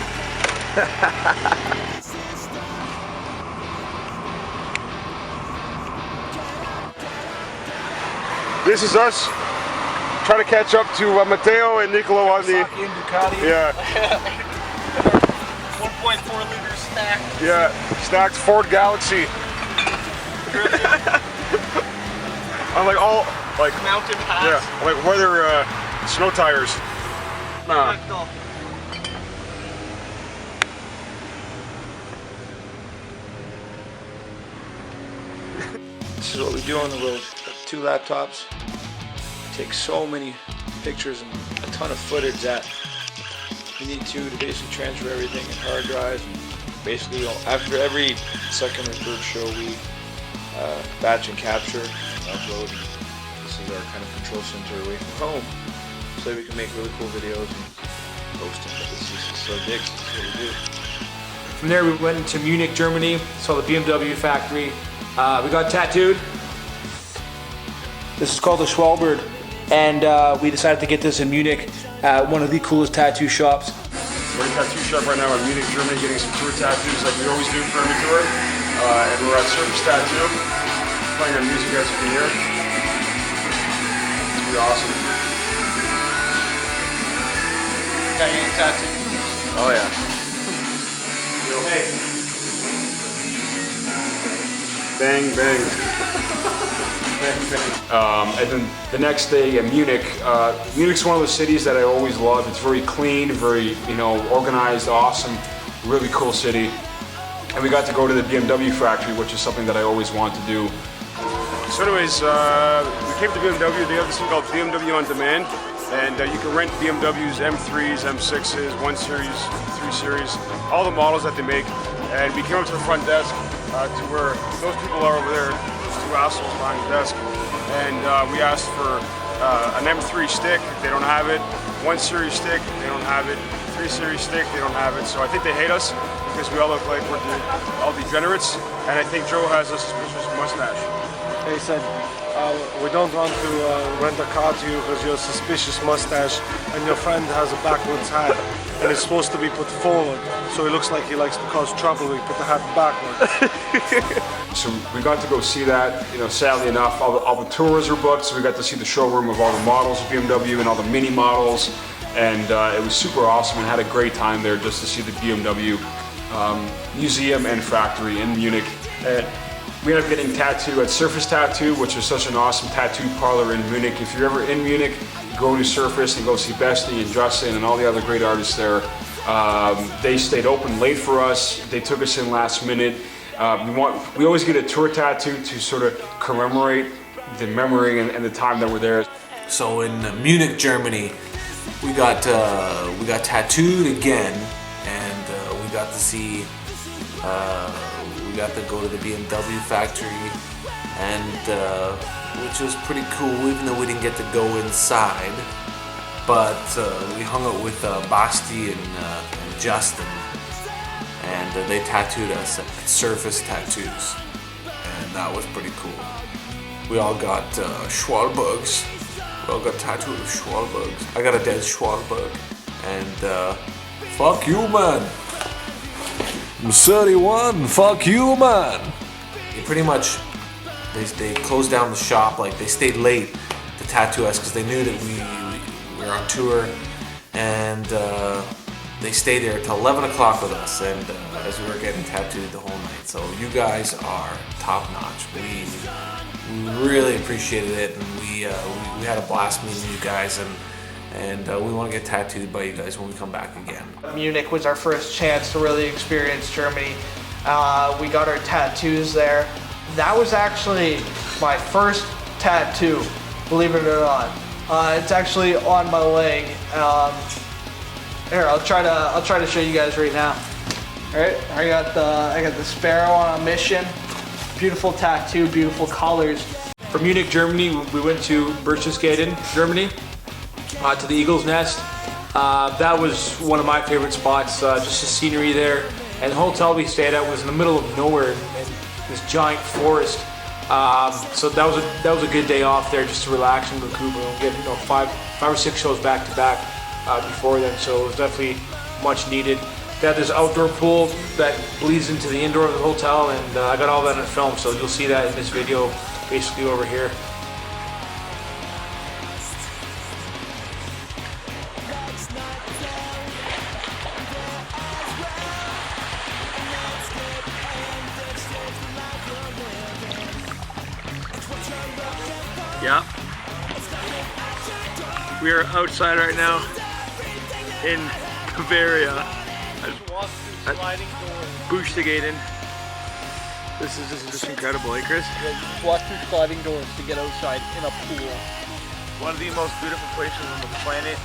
Speaker 15: This is us trying to catch up to Matteo and Nicolo on the yeah.
Speaker 6: 1.4 liter stack.
Speaker 15: Yeah, stacked Ford Galaxy. I'm like all like
Speaker 6: mountain pass.
Speaker 15: Yeah, like weather snow tires. Nah.
Speaker 16: This is what we do on the road. Got 2 laptops. Take so many pictures and a ton of footage that we need to basically transfer everything in hard drives. And basically, after every second or third show, we batch and capture and upload. This is our kind of control center away from home, so that we can make really cool videos and post them. But this is just so big. This is what we do.
Speaker 1: From there, we went into Munich, Germany, saw the BMW factory. We got tattooed. This is called the Schwalbert, and we decided to get this in Munich at one of the coolest tattoo shops.
Speaker 4: We're at a tattoo shop right now in Munich, Germany, getting some tour tattoos like we always do for every tour. And we're at Surface Tattoo, playing our music as you can hear. It's pretty awesome.
Speaker 6: Got you any tattoos?
Speaker 4: Oh yeah.
Speaker 1: Hey.
Speaker 4: Bang, bang. And then the next day in Munich. Munich's one of those cities that I always love. It's very clean, very organized, awesome, really cool city. And we got to go to the BMW factory, which is something that I always wanted to do.
Speaker 15: So anyways, we came to BMW. They have this thing called BMW On Demand, and you can rent BMWs, M3s, M6s, 1 Series, 3 Series, all the models that they make. And we came up to the front desk to where those people are over there, those 2 assholes behind the desk. And we asked for an M3 stick, they don't have it. 1 Series stick, they don't have it. 3 Series stick, they don't have it. So I think they hate us because we all look like we're all degenerates. And I think Joe has a suspicious mustache.
Speaker 17: They said, we don't want to rent a car to you because you're a suspicious mustache and your friend has a backwards hat and it's supposed to be put forward. So he looks like he likes to cause trouble. We put the hat backwards.
Speaker 4: So we got to go see that. Sadly enough, all the tours were booked, so we got to see the showroom of all the models of BMW and all the mini models. And it was super awesome and had a great time there just to see the BMW museum and factory in Munich. And we ended up getting tattooed at Surface Tattoo, which is such an awesome tattoo parlor in Munich. If you're ever in Munich, go to Surface and go see Bestie and Justin and all the other great artists there. They stayed open late for us. They took us in last minute. We always get a tour tattoo to sort of commemorate the memory and the time that we're there.
Speaker 2: So in Munich, Germany, we got tattooed again, and we got to see. We got to go to the BMW factory, and which was pretty cool, even though we didn't get to go inside. But we hung out with Basti and Justin, and they tattooed us at Surface Tattoos, and that was pretty cool. We all got Schwalbugs. We all got tattooed with Schwalbugs. I got a dead Schwalbug, and fuck you, man. I'm 31, fuck you, man. They pretty much, they closed down the shop, like they stayed late to tattoo us because they knew that we were on tour, and they stayed there till 11 o'clock with us, and as we were getting tattooed the whole night. So you guys are top notch. We really appreciated it, and we had a blast meeting you guys, and we want to get tattooed by you guys when we come back again.
Speaker 3: Munich was our first chance to really experience Germany. We got our tattoos there. That was actually my first tattoo, believe it or not. It's actually on my leg. Here, I'll try to show you guys right now. All right, I got the sparrow on a mission. Beautiful tattoo, beautiful colors.
Speaker 1: From Munich, Germany, we went to Berchtesgaden, Germany, to the Eagle's Nest. That was one of my favorite spots, just the scenery there. And the hotel we stayed at was in the middle of nowhere, in this giant forest. So that was a good day off there, just to relax and recoup. We'll get 5 or 6 shows back to back before then, so it was definitely much needed. They had this outdoor pool that bleeds into the indoor of the hotel, and I got all that on film, so you'll see that in this video, basically over here.
Speaker 12: Yeah. We are outside right now in Bavaria. I just walked through sliding doors. Berchtesgaden. This is just incredible, eh, Chris?
Speaker 3: Yeah, you just walk through sliding doors to get outside in a pool.
Speaker 12: One of the most beautiful places on the planet.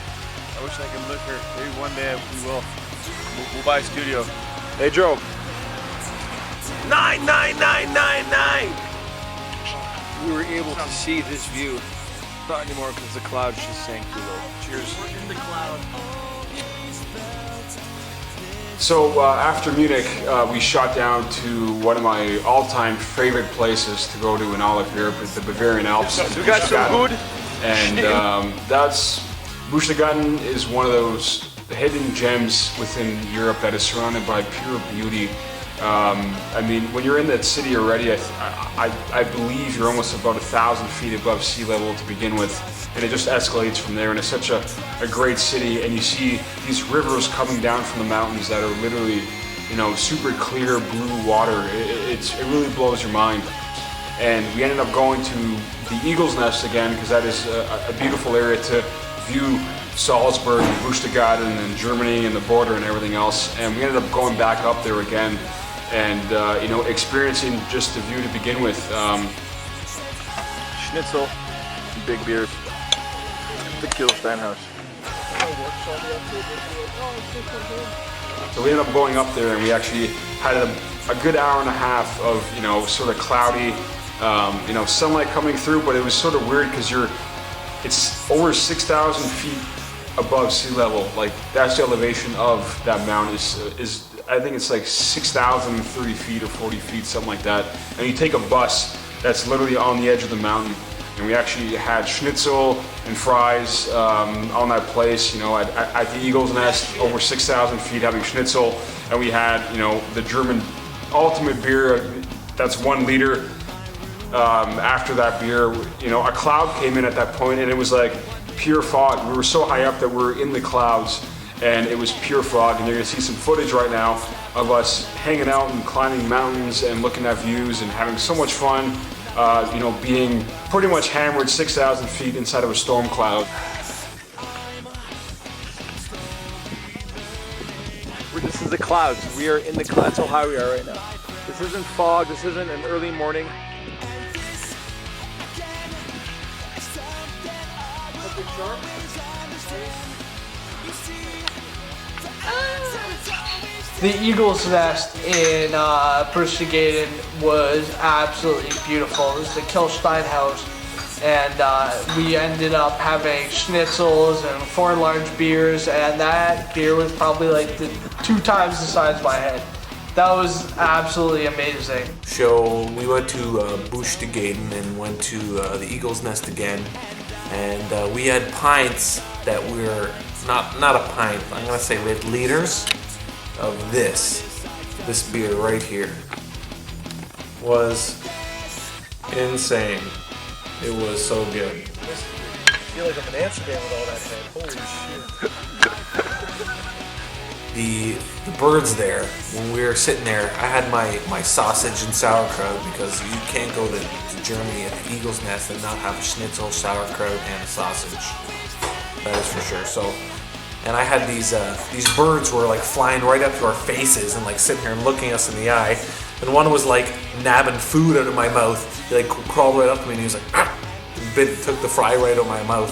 Speaker 12: I wish I could live here. Maybe one day we will. We'll buy a studio. Hey, Joe. 99999. We were able to see this view. Not anymore because the clouds just sank too low. Cheers. We're in the cloud.
Speaker 4: So after Munich, we shot down to one of my all-time favorite places to go to in all of Europe, the Bavarian Alps.
Speaker 12: We got some good.
Speaker 4: And Berchtesgaden is one of those hidden gems within Europe that is surrounded by pure beauty. I mean, when you're in that city already, I believe you're almost about 1,000 feet above sea level to begin with, and it just escalates from there. And it's such a great city, and you see these rivers coming down from the mountains that are literally, super clear blue water. It really blows your mind. And we ended up going to the Eagle's Nest again because that is a beautiful area to view Salzburg and Berchtesgaden and Germany and the border and everything else. And we ended up going back up there again and experiencing just the view to begin with.
Speaker 12: Schnitzel, big beers. The Kiel Steinhaus.
Speaker 4: So we ended up going up there and we actually had a good hour and a half of sort of cloudy, sunlight coming through, but it was sort of weird because it's over 6,000 feet above sea level. Like that's the elevation of that mountain is I think it's like 6,030 feet or 40 feet, something like that. And you take a bus that's literally on the edge of the mountain. And we actually had schnitzel and fries on that place, at the Eagle's Nest, over 6,000 feet having schnitzel. And we had, the German ultimate beer, that's 1 liter. After that beer, a cloud came in at that point and it was like pure fog. We were so high up that we were in the clouds and it was pure fog. And you're gonna see some footage right now of us hanging out and climbing mountains and looking at views and having so much fun, being pretty much hammered 6,000 feet inside of a storm cloud.
Speaker 12: This is the clouds. We are in the clouds. That's how high we are right now. This isn't fog. This isn't an early morning.
Speaker 3: The Eagle's Nest in Berchtesgaden was absolutely beautiful. It was the Kiel Steinhaus, and we ended up having schnitzels and 4 large beers, and that beer was probably like 2 times the size of my head. That was absolutely amazing.
Speaker 2: So we went to Berchtesgaden and went to the Eagle's Nest again, and we had pints that were not a pint. I'm gonna say we had liters of this beer right here. Was insane. It was so good.
Speaker 17: I feel like I'm in Amsterdam with all that head. Holy shit.
Speaker 2: the birds there, when we were sitting there, I had my sausage and sauerkraut, because you can't go to Germany at the Eagle's Nest and not have a schnitzel, sauerkraut, and a sausage. That is for sure. So, and I had these birds were like flying right up to our faces and like sitting here and looking us in the eye. And one was like nabbing food out of my mouth. He like crawled right up to me and he was like, ah! Took the fry right out of my mouth.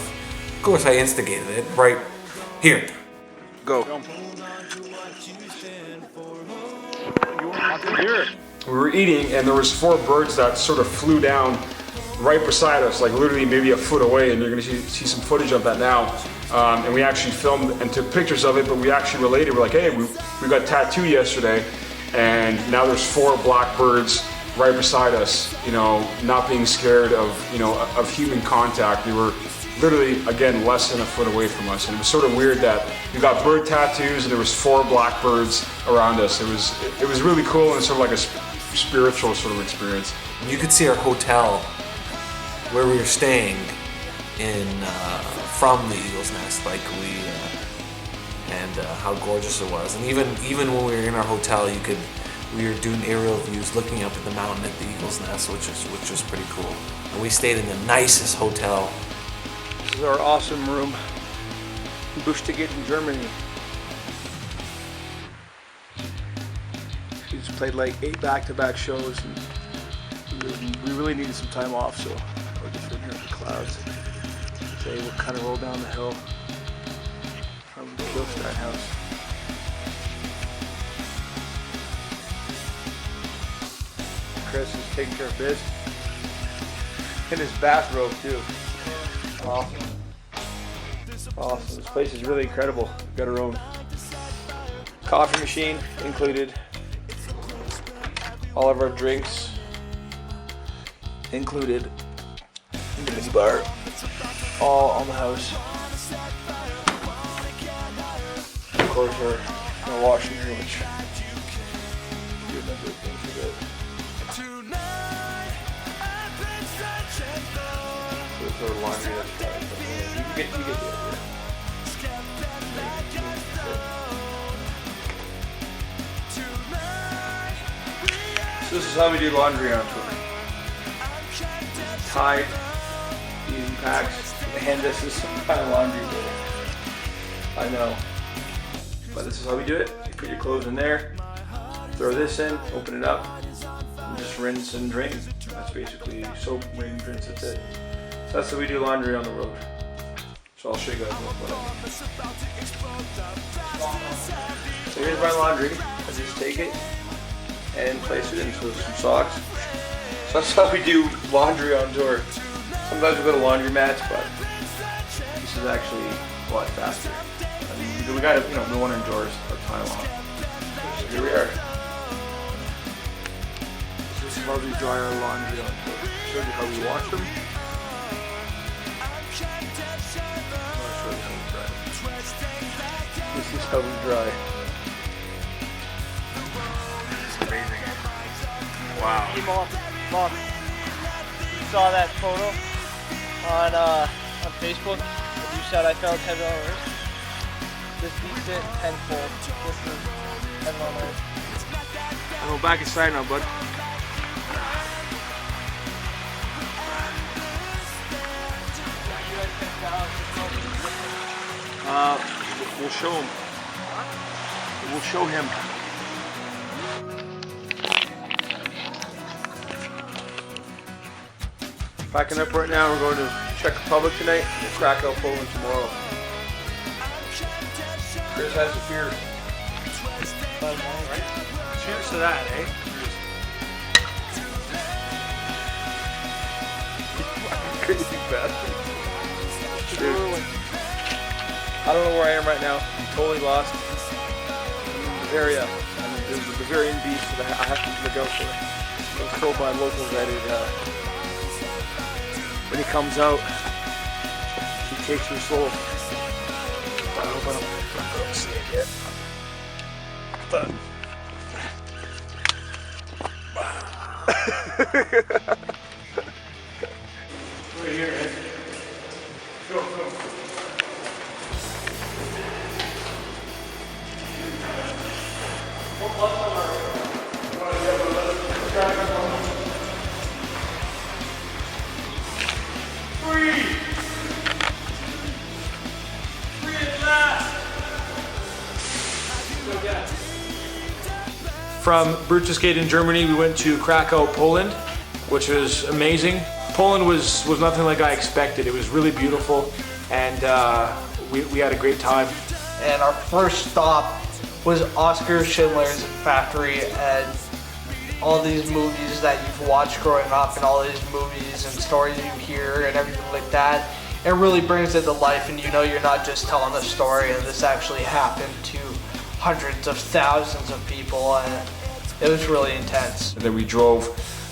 Speaker 2: Of course, I instigated it. Right here. Go.
Speaker 4: We were eating, and there was 4 birds that sort of flew down right beside us, like literally maybe a foot away, and you're going to see some footage of that now. And we actually filmed and took pictures of it, but we actually related. We're like, hey, we got tattooed yesterday, and now there's 4 black birds right beside us, you know, not being scared of, you know, of human contact. They were literally, again, less than a foot away from us. And it was sort of weird that we got bird tattoos and there was 4 black birds around us. It was really cool, and sort of like a spiritual sort of experience.
Speaker 2: You could see our hotel where we were staying in from the Eagle's Nest, like and how gorgeous it was. And even when we were in our hotel, we were doing aerial views, looking up at the mountain at the Eagle's Nest, which was pretty cool. And we stayed in the nicest hotel.
Speaker 12: This is our awesome room in Buchticket in Germany. We just played like 8 back-to-back shows, and we really needed some time off, so we're just sitting here in the clouds. Today we'll kind of roll down the hill from the Kilstein house. Chris is taking care of biz. In his bathrobe too. Awesome. Awesome. This place is really incredible. We've got our own coffee machine included. All of our drinks included. In the mini bar. All on the house. Of course our washing room, which do a number of things with it. Sort of laundry that's fine. You get the idea. So this is how we do laundry on tour. Tied, easy packs, and this is some kind of laundry day. I know. But this is how we do it. You put your clothes in there, throw this in, open it up, and just rinse and drain. That's basically soap, rinse, rinse, that's it. That's how we do laundry on the road. So I'll show you guys what I mean. So here's my laundry. I just take it and place it into some socks. So that's how we do laundry on tour. Sometimes we go to laundromats, but this is actually a lot faster. I mean, we gotta, we want to enjoy our time off. So here we are. This is how we dry our laundry on tour. Show you how we wash them. This is how we dry.
Speaker 6: It's amazing. Wow. Hey, Mom, you saw that photo on Facebook? You said I felt heaven on earth. This beats it tenfold. This is heaven on earth.
Speaker 12: I'm going back inside now, bud. We'll show him. We'll show him. Packing up right now. We're going to Czech Republic tonight and Krakow, Poland tomorrow. Chris has a beer.
Speaker 6: Cheers to that, eh?
Speaker 12: Crazy bastard. Dude. I don't know where I am right now. I'm totally lost. I'm in Bavaria. There's the Bavarian beast that I have to look out for. I was told by locals that when he comes out, he takes your soul. I hope I don't see it yet. Right here, man. Go.
Speaker 1: From Berchtesgaden in Germany, we went to Krakow, Poland, which was amazing. Poland was nothing like I expected. It was really beautiful, and we had a great time.
Speaker 3: And our first stop was Oskar Schindler's factory, and all these movies that you've watched growing up and all these movies and stories you hear and everything like that, it really brings it to life, and you know you're not just telling a story, and this actually happened to hundreds of thousands of people, and it was really intense.
Speaker 4: And then we drove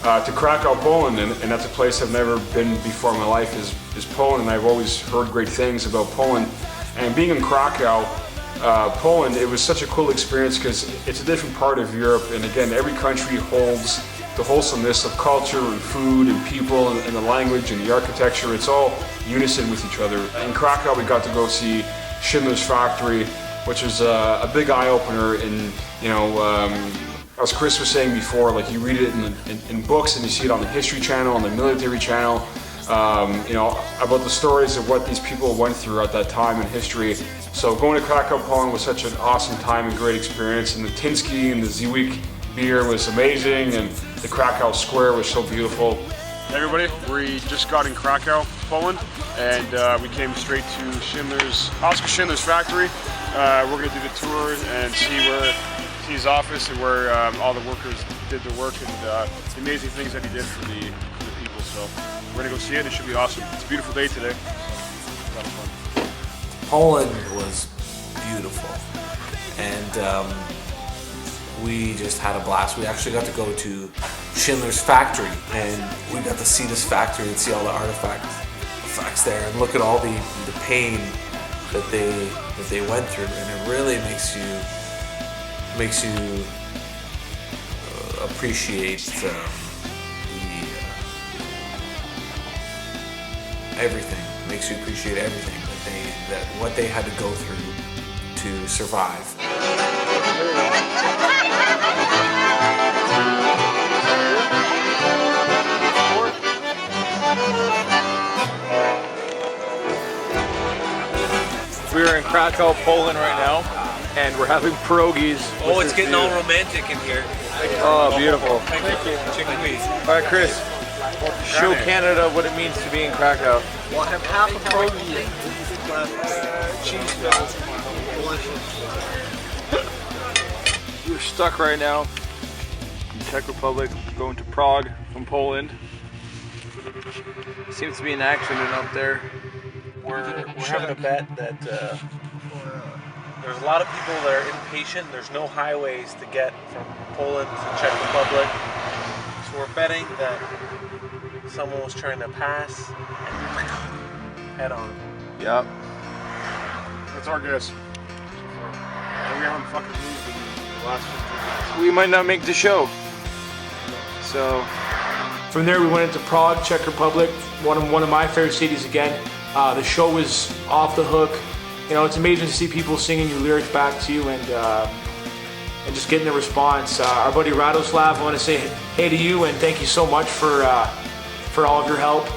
Speaker 4: to Krakow, Poland, and that's a place I've never been before in my life is Poland, and I've always heard great things about Poland. And being in Krakow, Poland, it was such a cool experience because it's a different part of Europe, and again, every country holds the wholesomeness of culture and food and people and the language and the architecture. It's all unison with each other. In Krakow, we got to go see Schindler's factory, which was a big eye-opener. And you know, as Chris was saying before, like you read it in books and you see it on the History Channel, on the Military Channel, you know, about the stories of what these people went through at that time in history. So going to Krakow, Poland was such an awesome time and great experience, and the Tinsky and the Zurich beer was amazing, and the Krakow Square was so beautiful.
Speaker 15: Hey everybody, we just got in Krakow, Poland, and we came straight to Oskar Schindler's factory. We're going to do the tour and see his office and where all the workers did their work, and the amazing things that he did for the people. So we're going to go see it. It should be awesome. It's a beautiful day today. A lot of fun.
Speaker 2: Poland was beautiful, and we just had a blast. We actually got to go to Schindler's factory, and we got to see this factory and see all the artifacts there, and look at all the pain that they went through, and it really makes you appreciate everything. Makes you appreciate everything that what they had to go through to survive.
Speaker 12: We are in Krakow, Poland right now, and we're having pierogies.
Speaker 6: Oh, it's getting all romantic in here.
Speaker 12: Oh, beautiful.
Speaker 6: Thank you. Chicken wings.
Speaker 12: All right, Chris, show Canada what it means to be in Krakow.
Speaker 3: Well, I have half a pierogi. Cheese dough. Delicious.
Speaker 12: We're stuck right now in Czech Republic, going to Prague from Poland. Seems to be an accident up there.
Speaker 6: We're having a bet that there's a lot of people that are impatient. There's no highways to get from Poland to Czech Republic. So we're betting that someone was trying to pass and head on.
Speaker 12: Yep.
Speaker 15: That's our guess. And we haven't fucking moved in the last 15 minutes.
Speaker 12: We might not make the show. So
Speaker 1: from there we went into Prague, Czech Republic, one of my favorite cities again. The show was off the hook. You know, it's amazing to see people singing your lyrics back to you, and just getting the response. Our buddy Radoslav, I want to say hey to you and thank you so much for all of your help.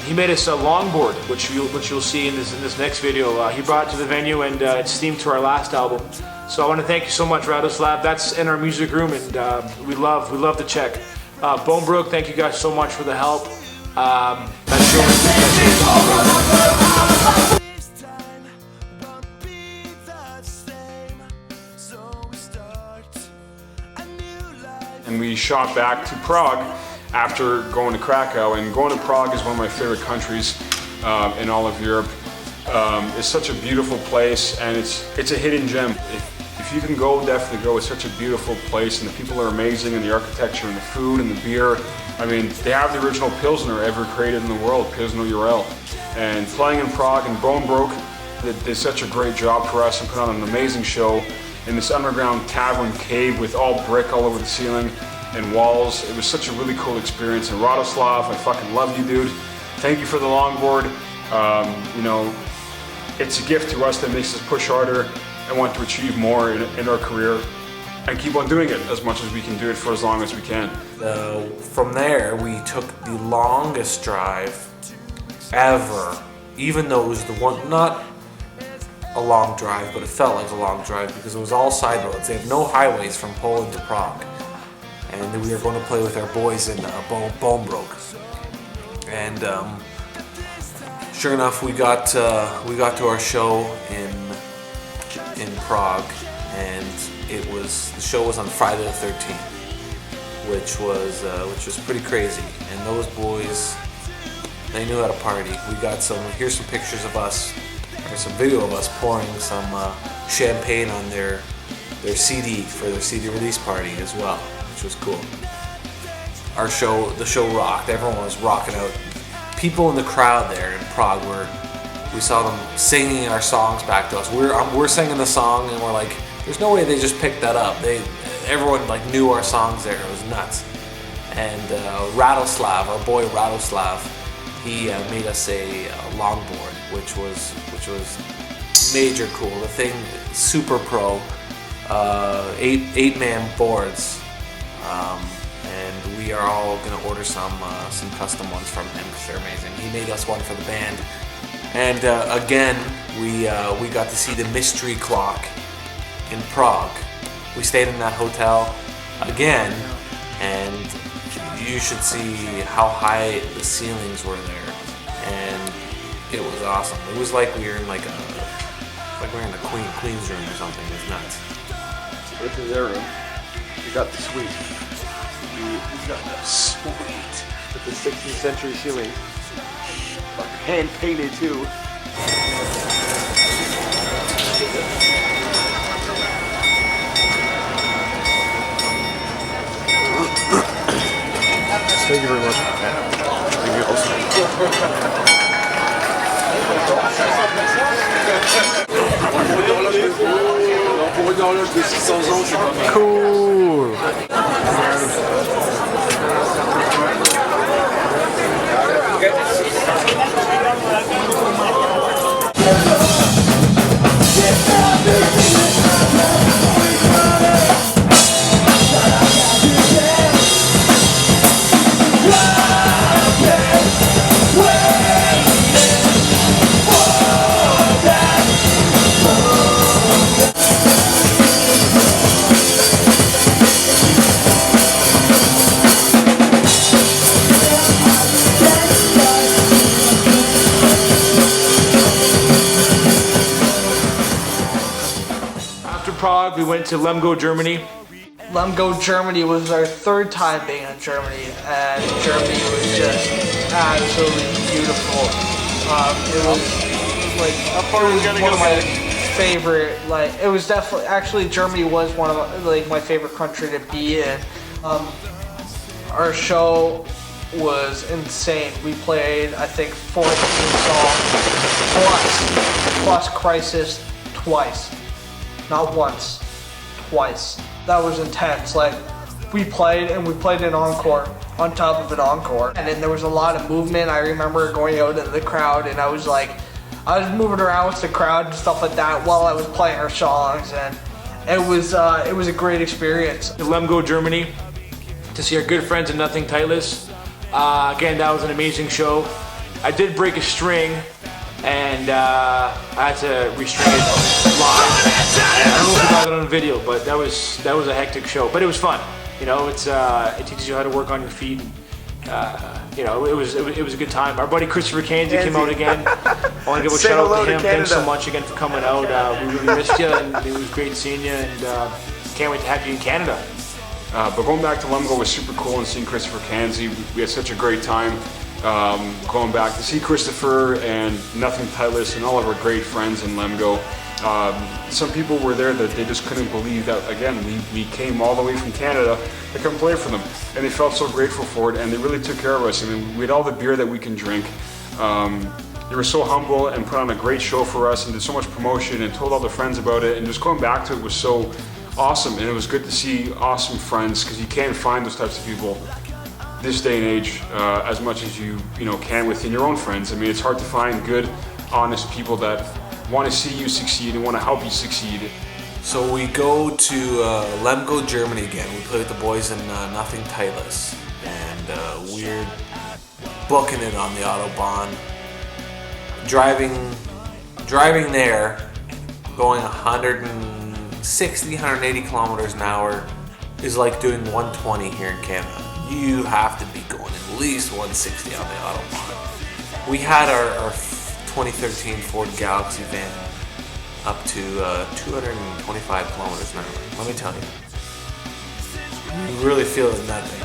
Speaker 1: He made us a longboard, which you'll see in this next video. He brought it to the venue, and it's themed to our last album. So I want to thank you so much, Radoslav. That's in our music room, and we love the Czech. Bonebrook, thank you guys so much for the help.
Speaker 4: And we shot back to Prague after going to Krakow, and going to Prague is one of my favorite countries in all of Europe. It's such a beautiful place, and it's a hidden gem. If you can go, definitely go. It's such a beautiful place, and the people are amazing, and the architecture, and the food, and the beer. I mean, they have the original Pilsner ever created in the world, Pilsner Urel. And playing in Prague, and Bonebrook did such a great job for us and put on an amazing show in this underground tavern cave with all brick all over the ceiling and walls. It was such a really cool experience. And Radoslav, I fucking love you, dude. Thank you for the longboard. You know, it's a gift to us that makes us push harder and want to achieve more in our career and keep on doing it as much as we can do it for as long as we can.
Speaker 2: From there, we took the longest drive ever, even though it was the one, not a long drive, but it felt like a long drive because it was all side roads. They have no highways from Poland to Prague. And we were going to play with our boys in Bombrook. And sure enough, we got to our show in Prague, and the show was on Friday the 13th, which was pretty crazy. And those boys, they knew how to party. Here's some pictures of us, or some video of us pouring some champagne on their CD for their CD release party as well, which was cool. The show rocked. Everyone was rocking out. People in the crowd there in Prague we saw them singing our songs back to us. We're singing the song and we're like, there's no way they just picked that up. Everyone like knew our songs there. It was nuts. And Radoslav, our boy Radoslav, he made us a longboard, which was major cool. The thing, super pro, 8-man boards, and we are all gonna order some custom ones from him because they're amazing. He made us one for the band, and again we got to see the mystery clock in Prague. We stayed in that hotel again, and you should see how high the ceilings were there, and it was awesome. It was like we were in we were in the Queen's room or something. It was nuts.
Speaker 12: This is their room. We got the suite. We got the suite with the 16th century ceiling. Hand painted too.
Speaker 14: Thank you very much. Thank you also.
Speaker 11: Cool.
Speaker 1: Prague, we went to Lemgo, Germany.
Speaker 3: Lemgo, Germany was our third time being in Germany, and Germany was just absolutely beautiful. It was one of my favorite. It was definitely, actually, Germany was one of my favorite country to be in. Our show was insane. We played, I think, 14 songs plus Crisis twice. Not once, twice. That was intense. We played an encore on top of an encore. And then there was a lot of movement. I remember going out into the crowd and I was moving around with the crowd and stuff like that while I was playing our songs, and it was a great experience.
Speaker 1: Lemgo, Germany, to see our good friends in Nothing Tightless. Again, that was an amazing show. I did break a string, and I had to restring it live. I don't know if we got it on video, but that was a hectic show. But it was fun. You know, it teaches you how to work on your feet. You know, it was a good time. Our buddy Christopher Kanzi came out again. I want to give a shout out to him. Thanks so much again for coming out. We really missed you, and it was great seeing you. And can't wait to have you in Canada.
Speaker 4: But going back to Lemgo was super cool, and seeing Christopher Kanzi, we had such a great time. Going back to see Christopher and Nothing Tightless and all of our great friends in Lemgo. Some people were there that they just couldn't believe that, again, we came all the way from Canada to come play for them, and they felt so grateful for it, and they really took care of us. I mean, we had all the beer that we can drink. They were so humble and put on a great show for us and did so much promotion and told all their friends about it, and just going back to it was so awesome. And it was good to see awesome friends, because you can't find those types of people this day and age as much as you can within your own friends. I mean, it's hard to find good, honest people that want to see you succeed and want to help you succeed.
Speaker 2: So we go to Lemgo, Germany again. We play with the boys in Nothing Tightless, and we're booking it on the Autobahn. Driving there, going 160, 180 kilometers an hour is like doing 120 here in Canada. You have to be going at least 160 on the Autobahn. We had our 2013 Ford Galaxy van up to 225 kilometers an hour. Let me tell you. You really feel it in that thing.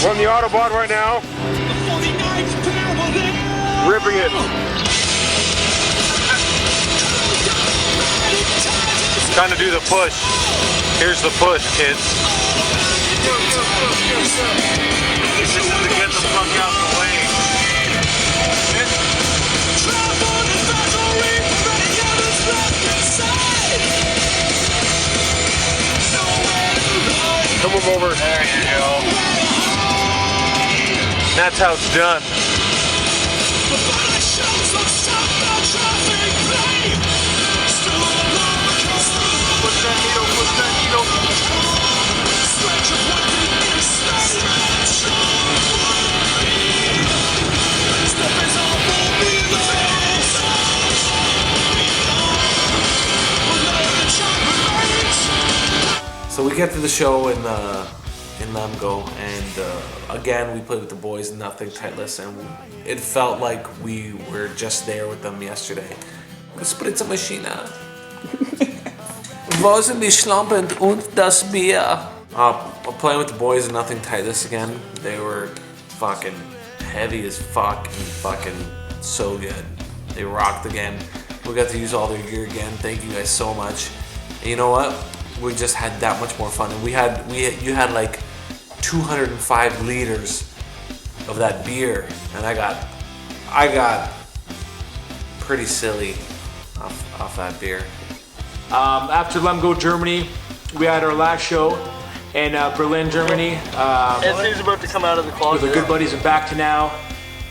Speaker 15: We're on the Autobahn right now. Ripping it.
Speaker 6: Trying to do the push. Here's the push, kids. This is to get the fuck out the way.
Speaker 15: Come over.
Speaker 6: There you go. That's how it's done. Push that needle, push that needle.
Speaker 2: So we get to the show in Lemgo, and again we played with the boys, nothing tightless, and it felt like we were just there with them yesterday. Spritzermaschine. Wo sind die Schlampen und das Bier? Playing with the boys and nothing tightless again. They were fucking heavy as fuck and fucking so good. They rocked again. We got to use all their gear again. Thank you guys so much. And you know what? We just had that much more fun, and you had like 205 liters of that beer, and I got pretty silly off that beer.
Speaker 1: After Lemgo, Germany, we had our last show in Berlin, Germany.
Speaker 3: Anthony's about to come out of the closet.
Speaker 1: With our good buddies in Back to Now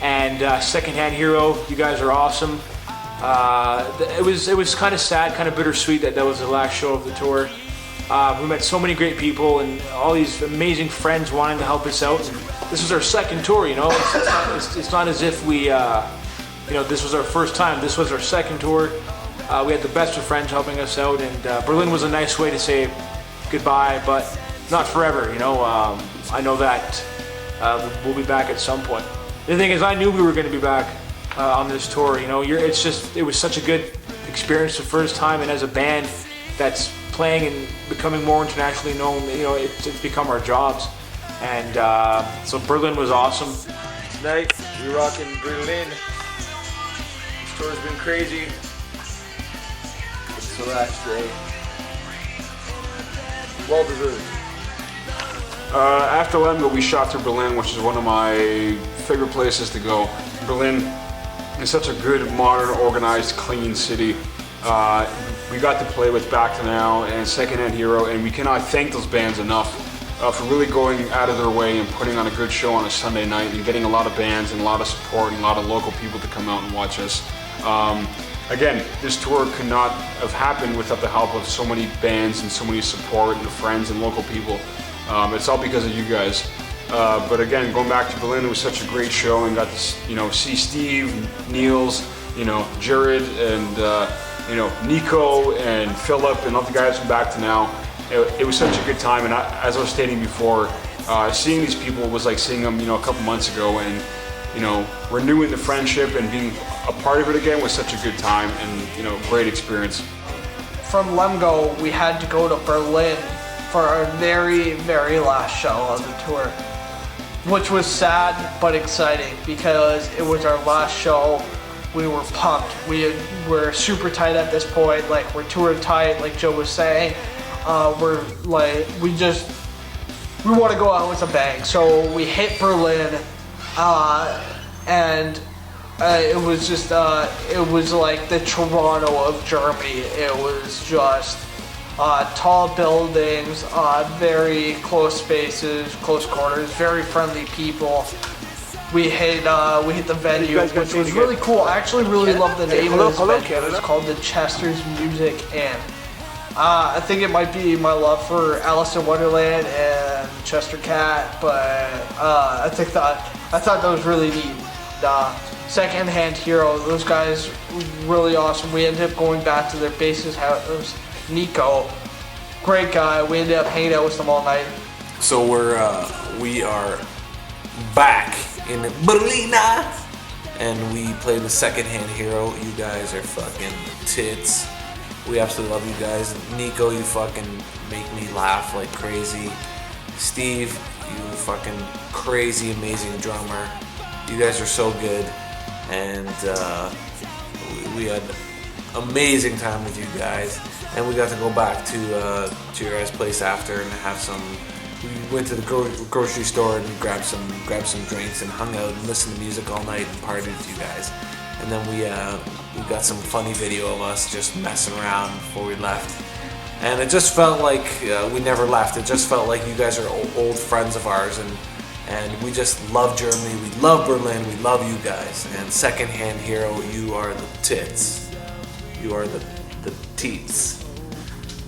Speaker 1: and Secondhand Hero. You guys are awesome. It was kind of sad, kind of bittersweet that was the last show of the tour. We met so many great people and all these amazing friends wanting to help us out. And this was our second tour, you know. It's not as if we, this was our first time. This was our second tour. We had the best of friends helping us out, and Berlin was a nice way to say goodbye, but not forever, you know. I know that we'll be back at some point. The thing is, I knew we were going to be back on this tour, you know. It was such a good experience the first time, and as a band that's playing and becoming more internationally known, you know, it's become our jobs. And so Berlin was awesome.
Speaker 3: Tonight, we're rocking Berlin. This tour's been crazy. So that's great. Well deserved.
Speaker 4: After Lemgo, we shot through Berlin, which is one of my favorite places to go. Berlin is such a good, modern, organized, clean city. We got to play with Back to Now and Secondhand Hero, and we cannot thank those bands enough for really going out of their way and putting on a good show on a Sunday night and getting a lot of bands and a lot of support and a lot of local people to come out and watch us. Again, this tour could not have happened without the help of so many bands and so many support and friends and local people. It's all because of you guys. But again, going back to Berlin, it was such a great show, and got to, you know, see Steve, Niels, you know, Jared, and you know, Nico and Philip and all the guys from Back to Now. It was such a good time, and as I was stating before, seeing these people was like seeing them, you know, a couple months ago, and you know, renewing the friendship and being a part of it again was such a good time, and you know, great experience.
Speaker 3: From Lemgo, we had to go to Berlin for our very, very last show of the tour, which was sad but exciting because it was our last show. We were pumped. We're super tight at this point. Like, we're touring tight, like Joe was saying. We're like, we want to go out with a bang. So we hit Berlin, and it was just, it was like the Toronto of Germany. It was just tall buildings, very close spaces, close quarters, very friendly people. We hit the venue, which was really cool. I actually really love the name of this venue. It's called the Chester's Music Inn. I think it might be my love for Alice in Wonderland and Chester Cat, but I thought that was really neat. Secondhand Hero, those guys really awesome. We ended up going back to their base's house. Nico, great guy. We ended up hanging out with them all night.
Speaker 2: So we are back in Berlin, and we played the Secondhand Hero. You guys are fucking tits. We absolutely love you guys. Nico, you fucking make me laugh like crazy. Steve, you fucking crazy amazing drummer. You guys are so good, and we had amazing time with you guys. And we got to go back to your guys' place after and have some. We went to the grocery store and grabbed some drinks and hung out and listened to music all night and partied with you guys. And then we got some funny video of us just messing around before we left. And it just felt like we never left. It just felt like you guys are old friends of ours, and we just love Germany. We love Berlin. We love you guys. And Secondhand Hero, you are the tits. You are the teats.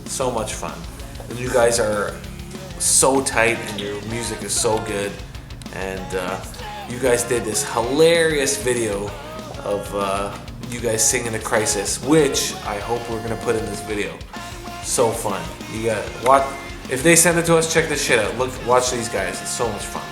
Speaker 2: So much fun. And you guys are so tight, and your music is so good. And you guys did this hilarious video of you guys singing "A Crisis," which I hope we're gonna put in this video. So fun. You got what? If they send it to us, check this shit out. Look, watch these guys. It's so much fun.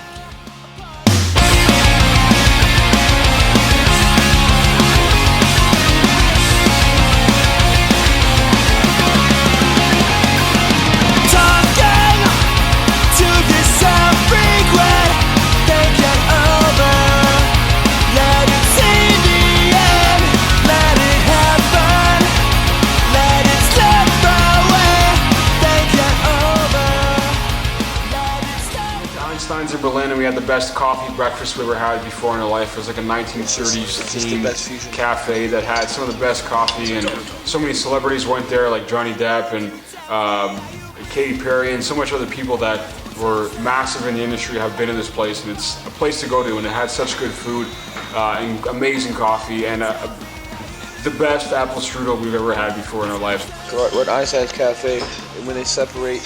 Speaker 4: In Berlin, and we had the best coffee breakfast we ever had before in our life. It was like a 1930s themed cafe that had some of the best coffee, and so many celebrities went there, like Johnny Depp and Katy Perry, and so much other people that were massive in the industry have been in this place, and it's a place to go to, and it had such good food and amazing coffee, and the best apple strudel we've ever had before in our lives.
Speaker 7: We're at Einstein's Cafe, and when they separate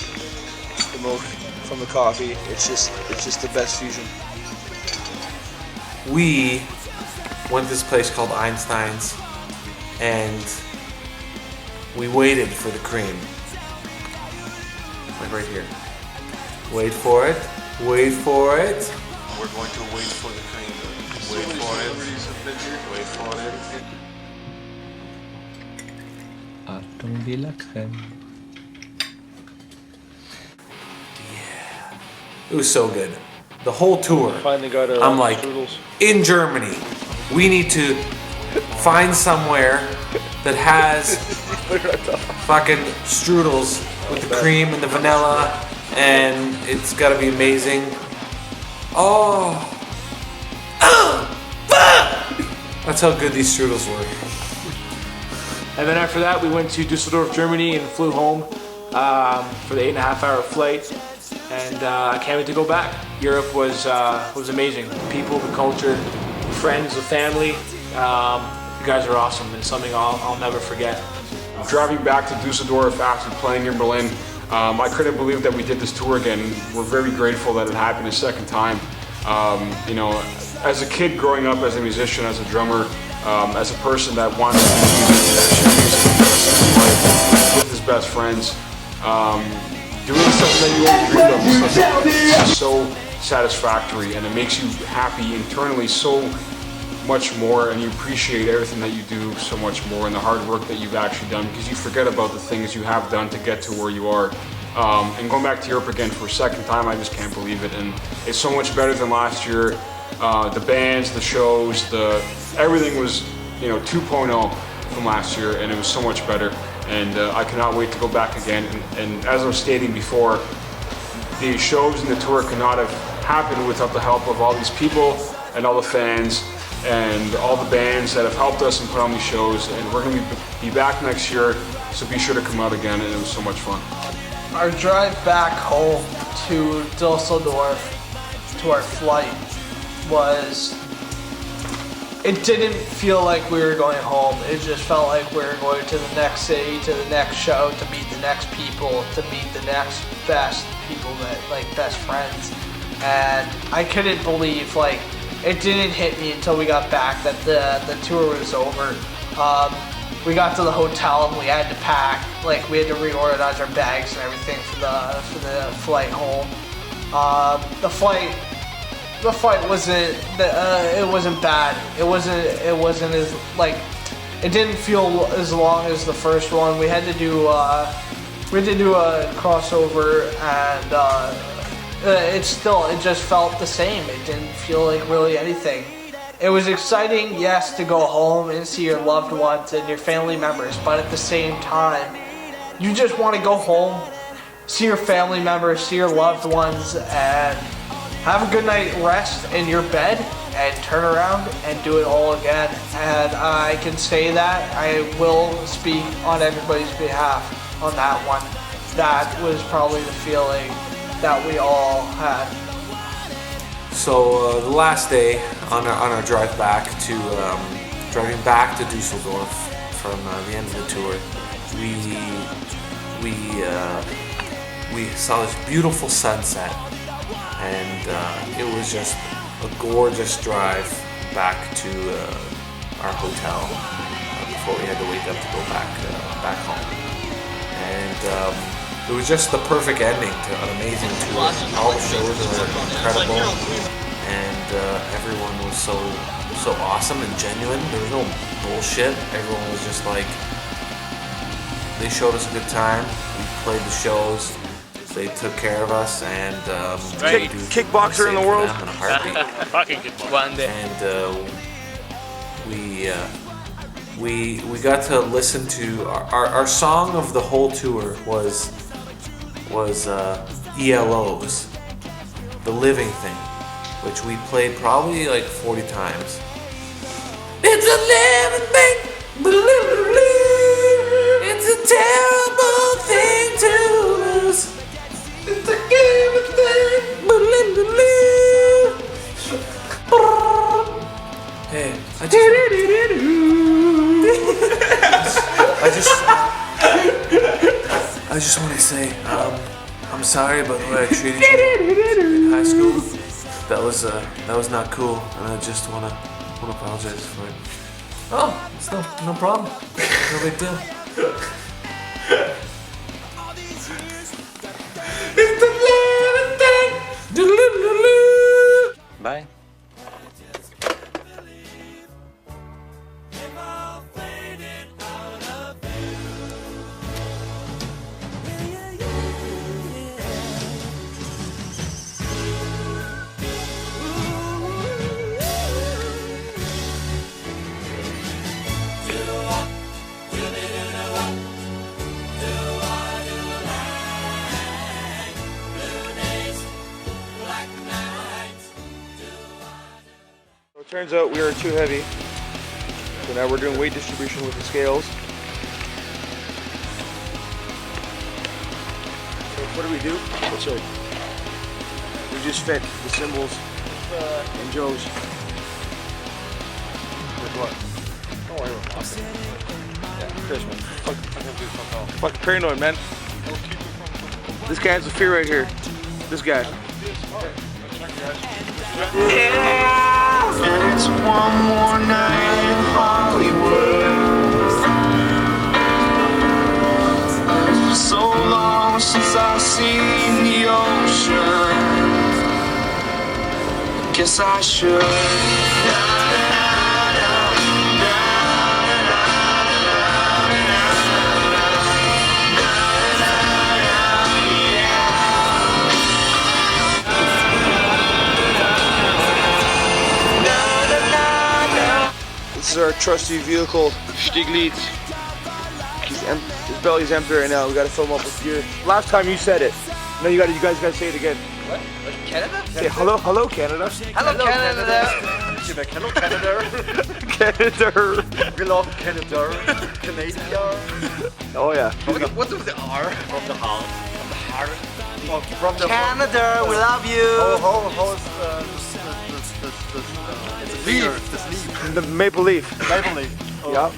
Speaker 7: the milk from the coffee, it's just the best fusion.
Speaker 2: We went to this place called Einstein's, and we waited for the cream. Like right here. Wait for it. Wait for it.
Speaker 11: We're going to wait for the cream. Wait for it. Wait for it.
Speaker 3: Attendez la crème.
Speaker 2: It was so good. The whole tour.
Speaker 7: Finally got our
Speaker 2: I'm like,
Speaker 7: strudels.
Speaker 2: in Germany, we need to find somewhere that has fucking strudels with the cream and the vanilla, and it's gotta be amazing. Oh, that's how good these strudels were.
Speaker 1: And then after that, we went to Düsseldorf, Germany, and flew home for the 8.5-hour flight. And I can't wait to go back. Europe was amazing. The people, the culture, the friends, the family. You guys are awesome, and something I'll never forget.
Speaker 4: Driving back to Düsseldorf after playing in Berlin, I couldn't believe that we did this tour again. We're very grateful that it happened a second time. You know, as a kid growing up as a musician, as a drummer, as a person that wants to do music with his best friends, doing something that you always dreamed of is so satisfactory, and it makes you happy internally so much more, and you appreciate everything that you do so much more, and the hard work that you've actually done, because you forget about the things you have done to get to where you are. And going back to Europe again for a second time, I just can't believe it, and it's so much better than last year. The bands, the shows, everything was 2.0 from last year, and it was so much better. And I cannot wait to go back again. And as I was stating before, the shows and the tour could not have happened without the help of all these people and all the fans and all the bands that have helped us and put on these shows. And we're going to be back next year, so be sure to come out again, and it was so much fun.
Speaker 3: Our drive back home to Düsseldorf, to our flight, it didn't feel like we were going home. It just felt like we were going to the next city, to the next show, to meet the next people, to meet the next best people, best friends. And I couldn't believe it didn't hit me until we got back that the tour was over. We got to the hotel and we had to pack, like we had to reorganize our bags and everything for the flight home. The flight wasn't it wasn't bad. It wasn't as like, it didn't feel as long as the first one. We had to do a crossover, and it just felt the same. It didn't feel like really anything. It was exciting, yes, to go home and see your loved ones and your family members, but at the same time, you just want to go home, see your family members, see your loved ones, and have a good night rest in your bed and turn around and do it all again. And I can say that I will speak on everybody's behalf on that one. That was probably the feeling that we all had.
Speaker 2: So the last day on our drive back to driving back to Dusseldorf from the end of the tour, we saw this beautiful sunset, and it was just a gorgeous drive back to our hotel before we had to wake up to go back home. And it was just the perfect ending to an amazing tour. All the shows were incredible, and everyone was so awesome and genuine. There was no bullshit. Everyone was just like, they showed us a good time. We played the shows. They took care of us, and
Speaker 7: kickboxer in the world.
Speaker 2: In a heartbeat.
Speaker 6: Fucking kickboxer.
Speaker 3: One day.
Speaker 2: And we got to listen to our song of the whole tour was ELO's The Living Thing, which we played probably like 40 times. It's a living thing, it's a terrible thing to lose. It's a living thing, hey, I just want to say, I'm sorry about the way I treated you in high school. That was not cool, and I just want to apologize for it. Oh, it's no problem. No big deal. It's the living thing.
Speaker 9: Bye.
Speaker 7: It turns out we are too heavy, so now we're doing weight distribution with the scales. So what do? What's right? We just fit the symbols in Joe's. With what? Don't worry about it. Yeah, Chris, man. Fuck paranoid, man. This guy's the fear right here. This guy.
Speaker 5: It's one more night in Hollywood. So long since I've seen the ocean. Guess I should.
Speaker 7: This is our trusty vehicle, Stieglitz. His belly's empty right now. We gotta fill him up with gear. Last time you said it. No, you guys gotta say it again.
Speaker 3: What? Canada?
Speaker 7: Say hello, Canada.
Speaker 3: Hello, Canada.
Speaker 10: Hello, Canada.
Speaker 7: Canada.
Speaker 10: We love Canada. Canada.
Speaker 7: Oh yeah.
Speaker 10: What's with the R? From the heart. From the heart. From the
Speaker 3: Canada, we love you.
Speaker 10: How is the leaf?
Speaker 7: The maple leaf.
Speaker 10: Maple leaf. Oh.
Speaker 7: Yeah.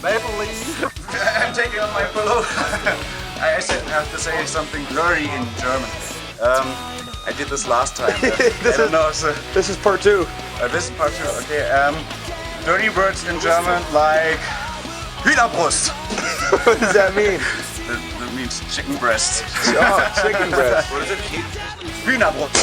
Speaker 10: Maple leaf. I'm taking off my pillow. I have to say something blurry in German. I did this last time. I don't know. So
Speaker 7: this is part 2.
Speaker 10: Wissen part two. Okay. Dirty words in German like Hühnerbrust.
Speaker 7: What does that mean?
Speaker 10: That means chicken breast.
Speaker 7: Oh, chicken breast.
Speaker 10: What is it? Hühnerbrust.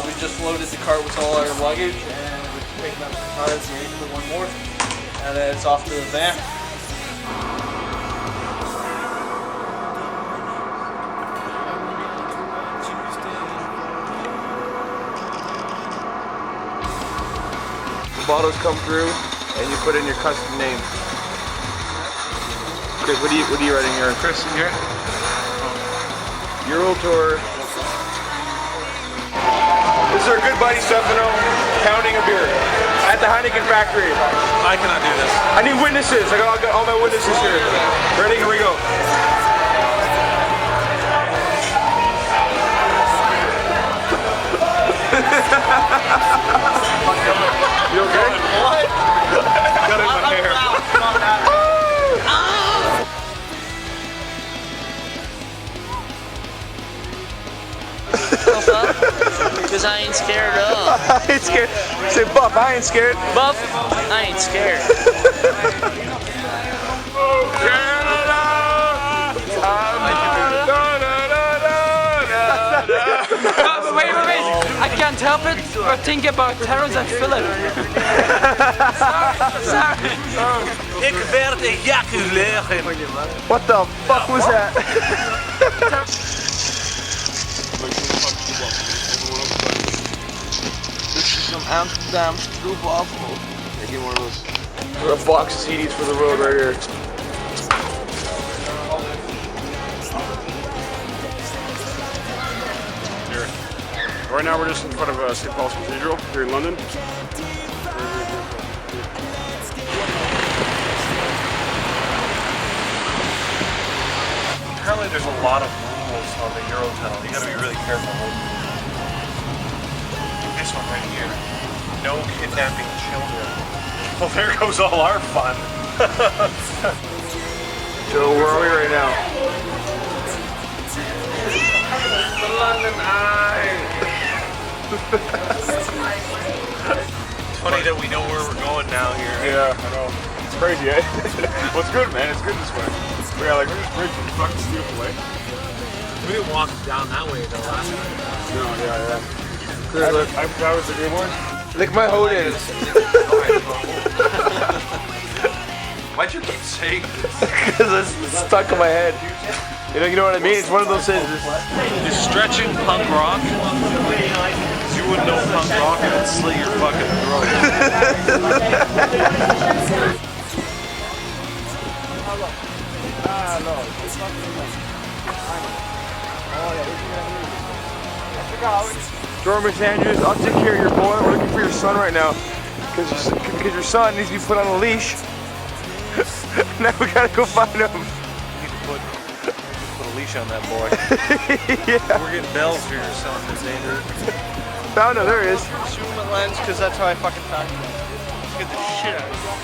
Speaker 3: We just loaded the cart with all our luggage and we're picking up some cars, ready for one more, and then it's off to the van.
Speaker 7: The bottles come through and you put in your custom name. Chris, what are you writing here? Chris, here? Euro Tour. This is our good buddy Stefano pounding a beer at the Heineken factory.
Speaker 6: I cannot do this.
Speaker 7: I need witnesses. I got all my witnesses here. Ready? Here we go. You okay? What? Got it in my hair.
Speaker 18: Because I ain't scared of.
Speaker 7: I ain't scared. Say Buff, I ain't scared.
Speaker 18: Buff, I ain't scared.
Speaker 19: Wait. I can't help it but think about Terrence and Philip. Sorry.
Speaker 18: Ik werd ejaculeren.
Speaker 7: What the fuck was that?
Speaker 3: This is some Amsterdam stroopwafel.
Speaker 7: Give me one of those. We're a box of CDs for the road right here.
Speaker 15: Right now we're just in front of St. Paul's Cathedral here in London.
Speaker 6: Apparently there's a lot of rules on the Eurotunnel. You gotta be really careful. This one right here. No kidnapping children. Well, there goes all our fun.
Speaker 7: Joe, where are we right now?
Speaker 6: The London Eye. It's funny that we know where we're going now here.
Speaker 15: Yeah, I know. It's crazy, eh? Well, it's good, man. It's good this way. But yeah, like we're just bridge is fucking beautiful, eh?
Speaker 6: We didn't walk down that way though last time.
Speaker 15: No, yeah. That was a good one.
Speaker 7: Lick my hodens.
Speaker 6: Why'd you keep saying this?
Speaker 7: Because it's stuck in my head. You know what I mean? It's one of those things.
Speaker 6: You're stretching punk rock. You wouldn't know punk rock and it'd slit your fucking throat.
Speaker 7: Dorman Andrews, I'll take care of your boy. We're looking for your son right now. Because your son needs to be put on a leash. Now we gotta go find him.
Speaker 6: We need to put a leash on that boy.
Speaker 7: Yeah.
Speaker 6: We're getting bells for your son, Miss Andrew.
Speaker 7: Found him, there he is.
Speaker 3: Zoom the lens, because that's how I fucking found him. Let's get the shit out of here.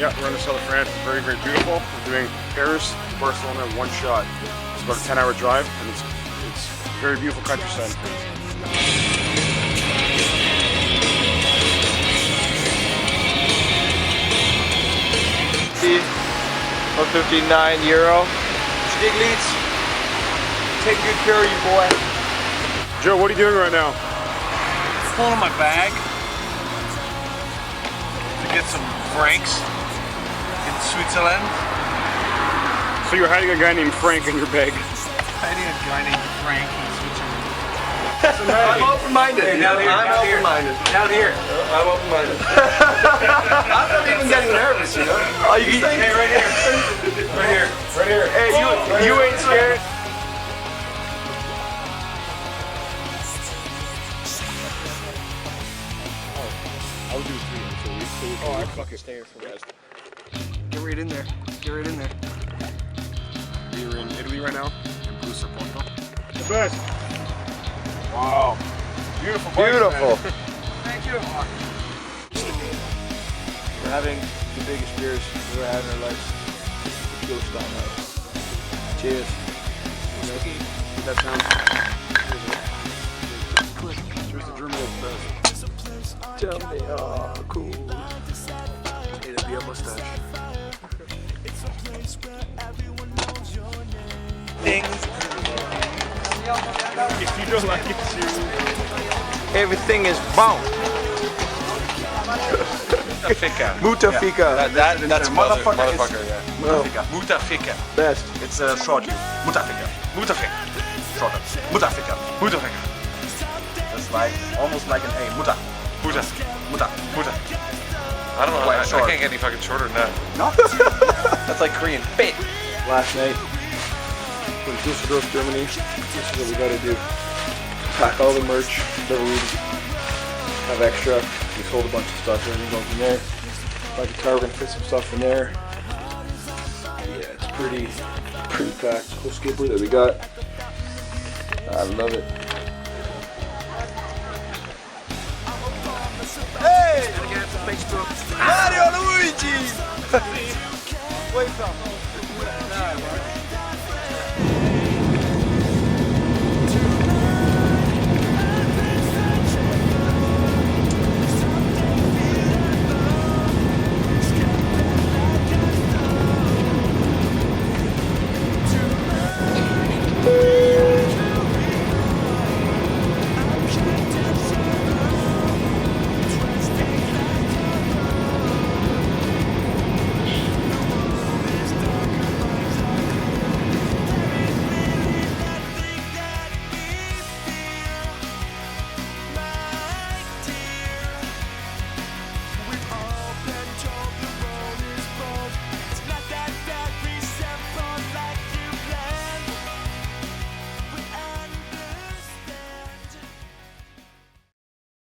Speaker 15: Yeah, we're in the south of France. It's very, very beautiful. We're doing Paris, Barcelona in one shot. It's about a 10-hour drive, and it's very beautiful countryside.
Speaker 7: 159 euro. Stiglitz, take good care of you, boy.
Speaker 15: Joe, what are you doing right now?
Speaker 6: Pulling my bag to get some francs in Switzerland.
Speaker 15: So you're hiding a guy named Frank in your bag.
Speaker 6: Hiding a guy named Frank in Switzerland.
Speaker 7: I'm open-minded.
Speaker 6: Hey, down here,
Speaker 7: I'm
Speaker 6: down here.
Speaker 7: open-minded.
Speaker 6: Down here.
Speaker 7: I'm open-minded. I'm not even getting nervous, you know? Oh, you can,
Speaker 6: Hey, right here. Right here. Right here.
Speaker 7: hey, you ain't scared?
Speaker 15: I'll do 3 so we
Speaker 7: Oh, I fucking stay here for the rest. Get right in there. Get right in there.
Speaker 15: We're in Italy right now, in Bruce Porto. The best. Wow. Beautiful.
Speaker 7: Beautiful.
Speaker 3: Thank you.
Speaker 7: We're having the biggest beers we've ever had in our lives. Go stop now. Cheers.
Speaker 15: that sound. Cheers to Germany at the best.
Speaker 7: Tell me, oh, cool. Need a beer mustache.
Speaker 15: If you don't like it, you...
Speaker 7: Everything is bomb. Mutafika.
Speaker 10: That's
Speaker 7: motherfucker.
Speaker 10: yeah.
Speaker 7: Mutafika.
Speaker 10: Mutafika.
Speaker 7: Best.
Speaker 10: It's a short U. Mutafika. Mutafika. Shorter. Mutafika. Mutafika. That's like almost like an A. Muta. Muta. Muta. Muta.
Speaker 6: I don't know. I can't get any fucking shorter than that.
Speaker 10: No. That's like Korean. Bit.
Speaker 7: Last night in Düsseldorf, Germany. This is what we gotta do. Pack all the merch that we have extra. We sold a bunch of stuff. Everything goes in there. My guitar, we're gonna fit some stuff in there. Yeah, it's pretty packed. Cool skipper that we got. I love it.
Speaker 10: Hey! Facebook. Mario Luigi! Where you from?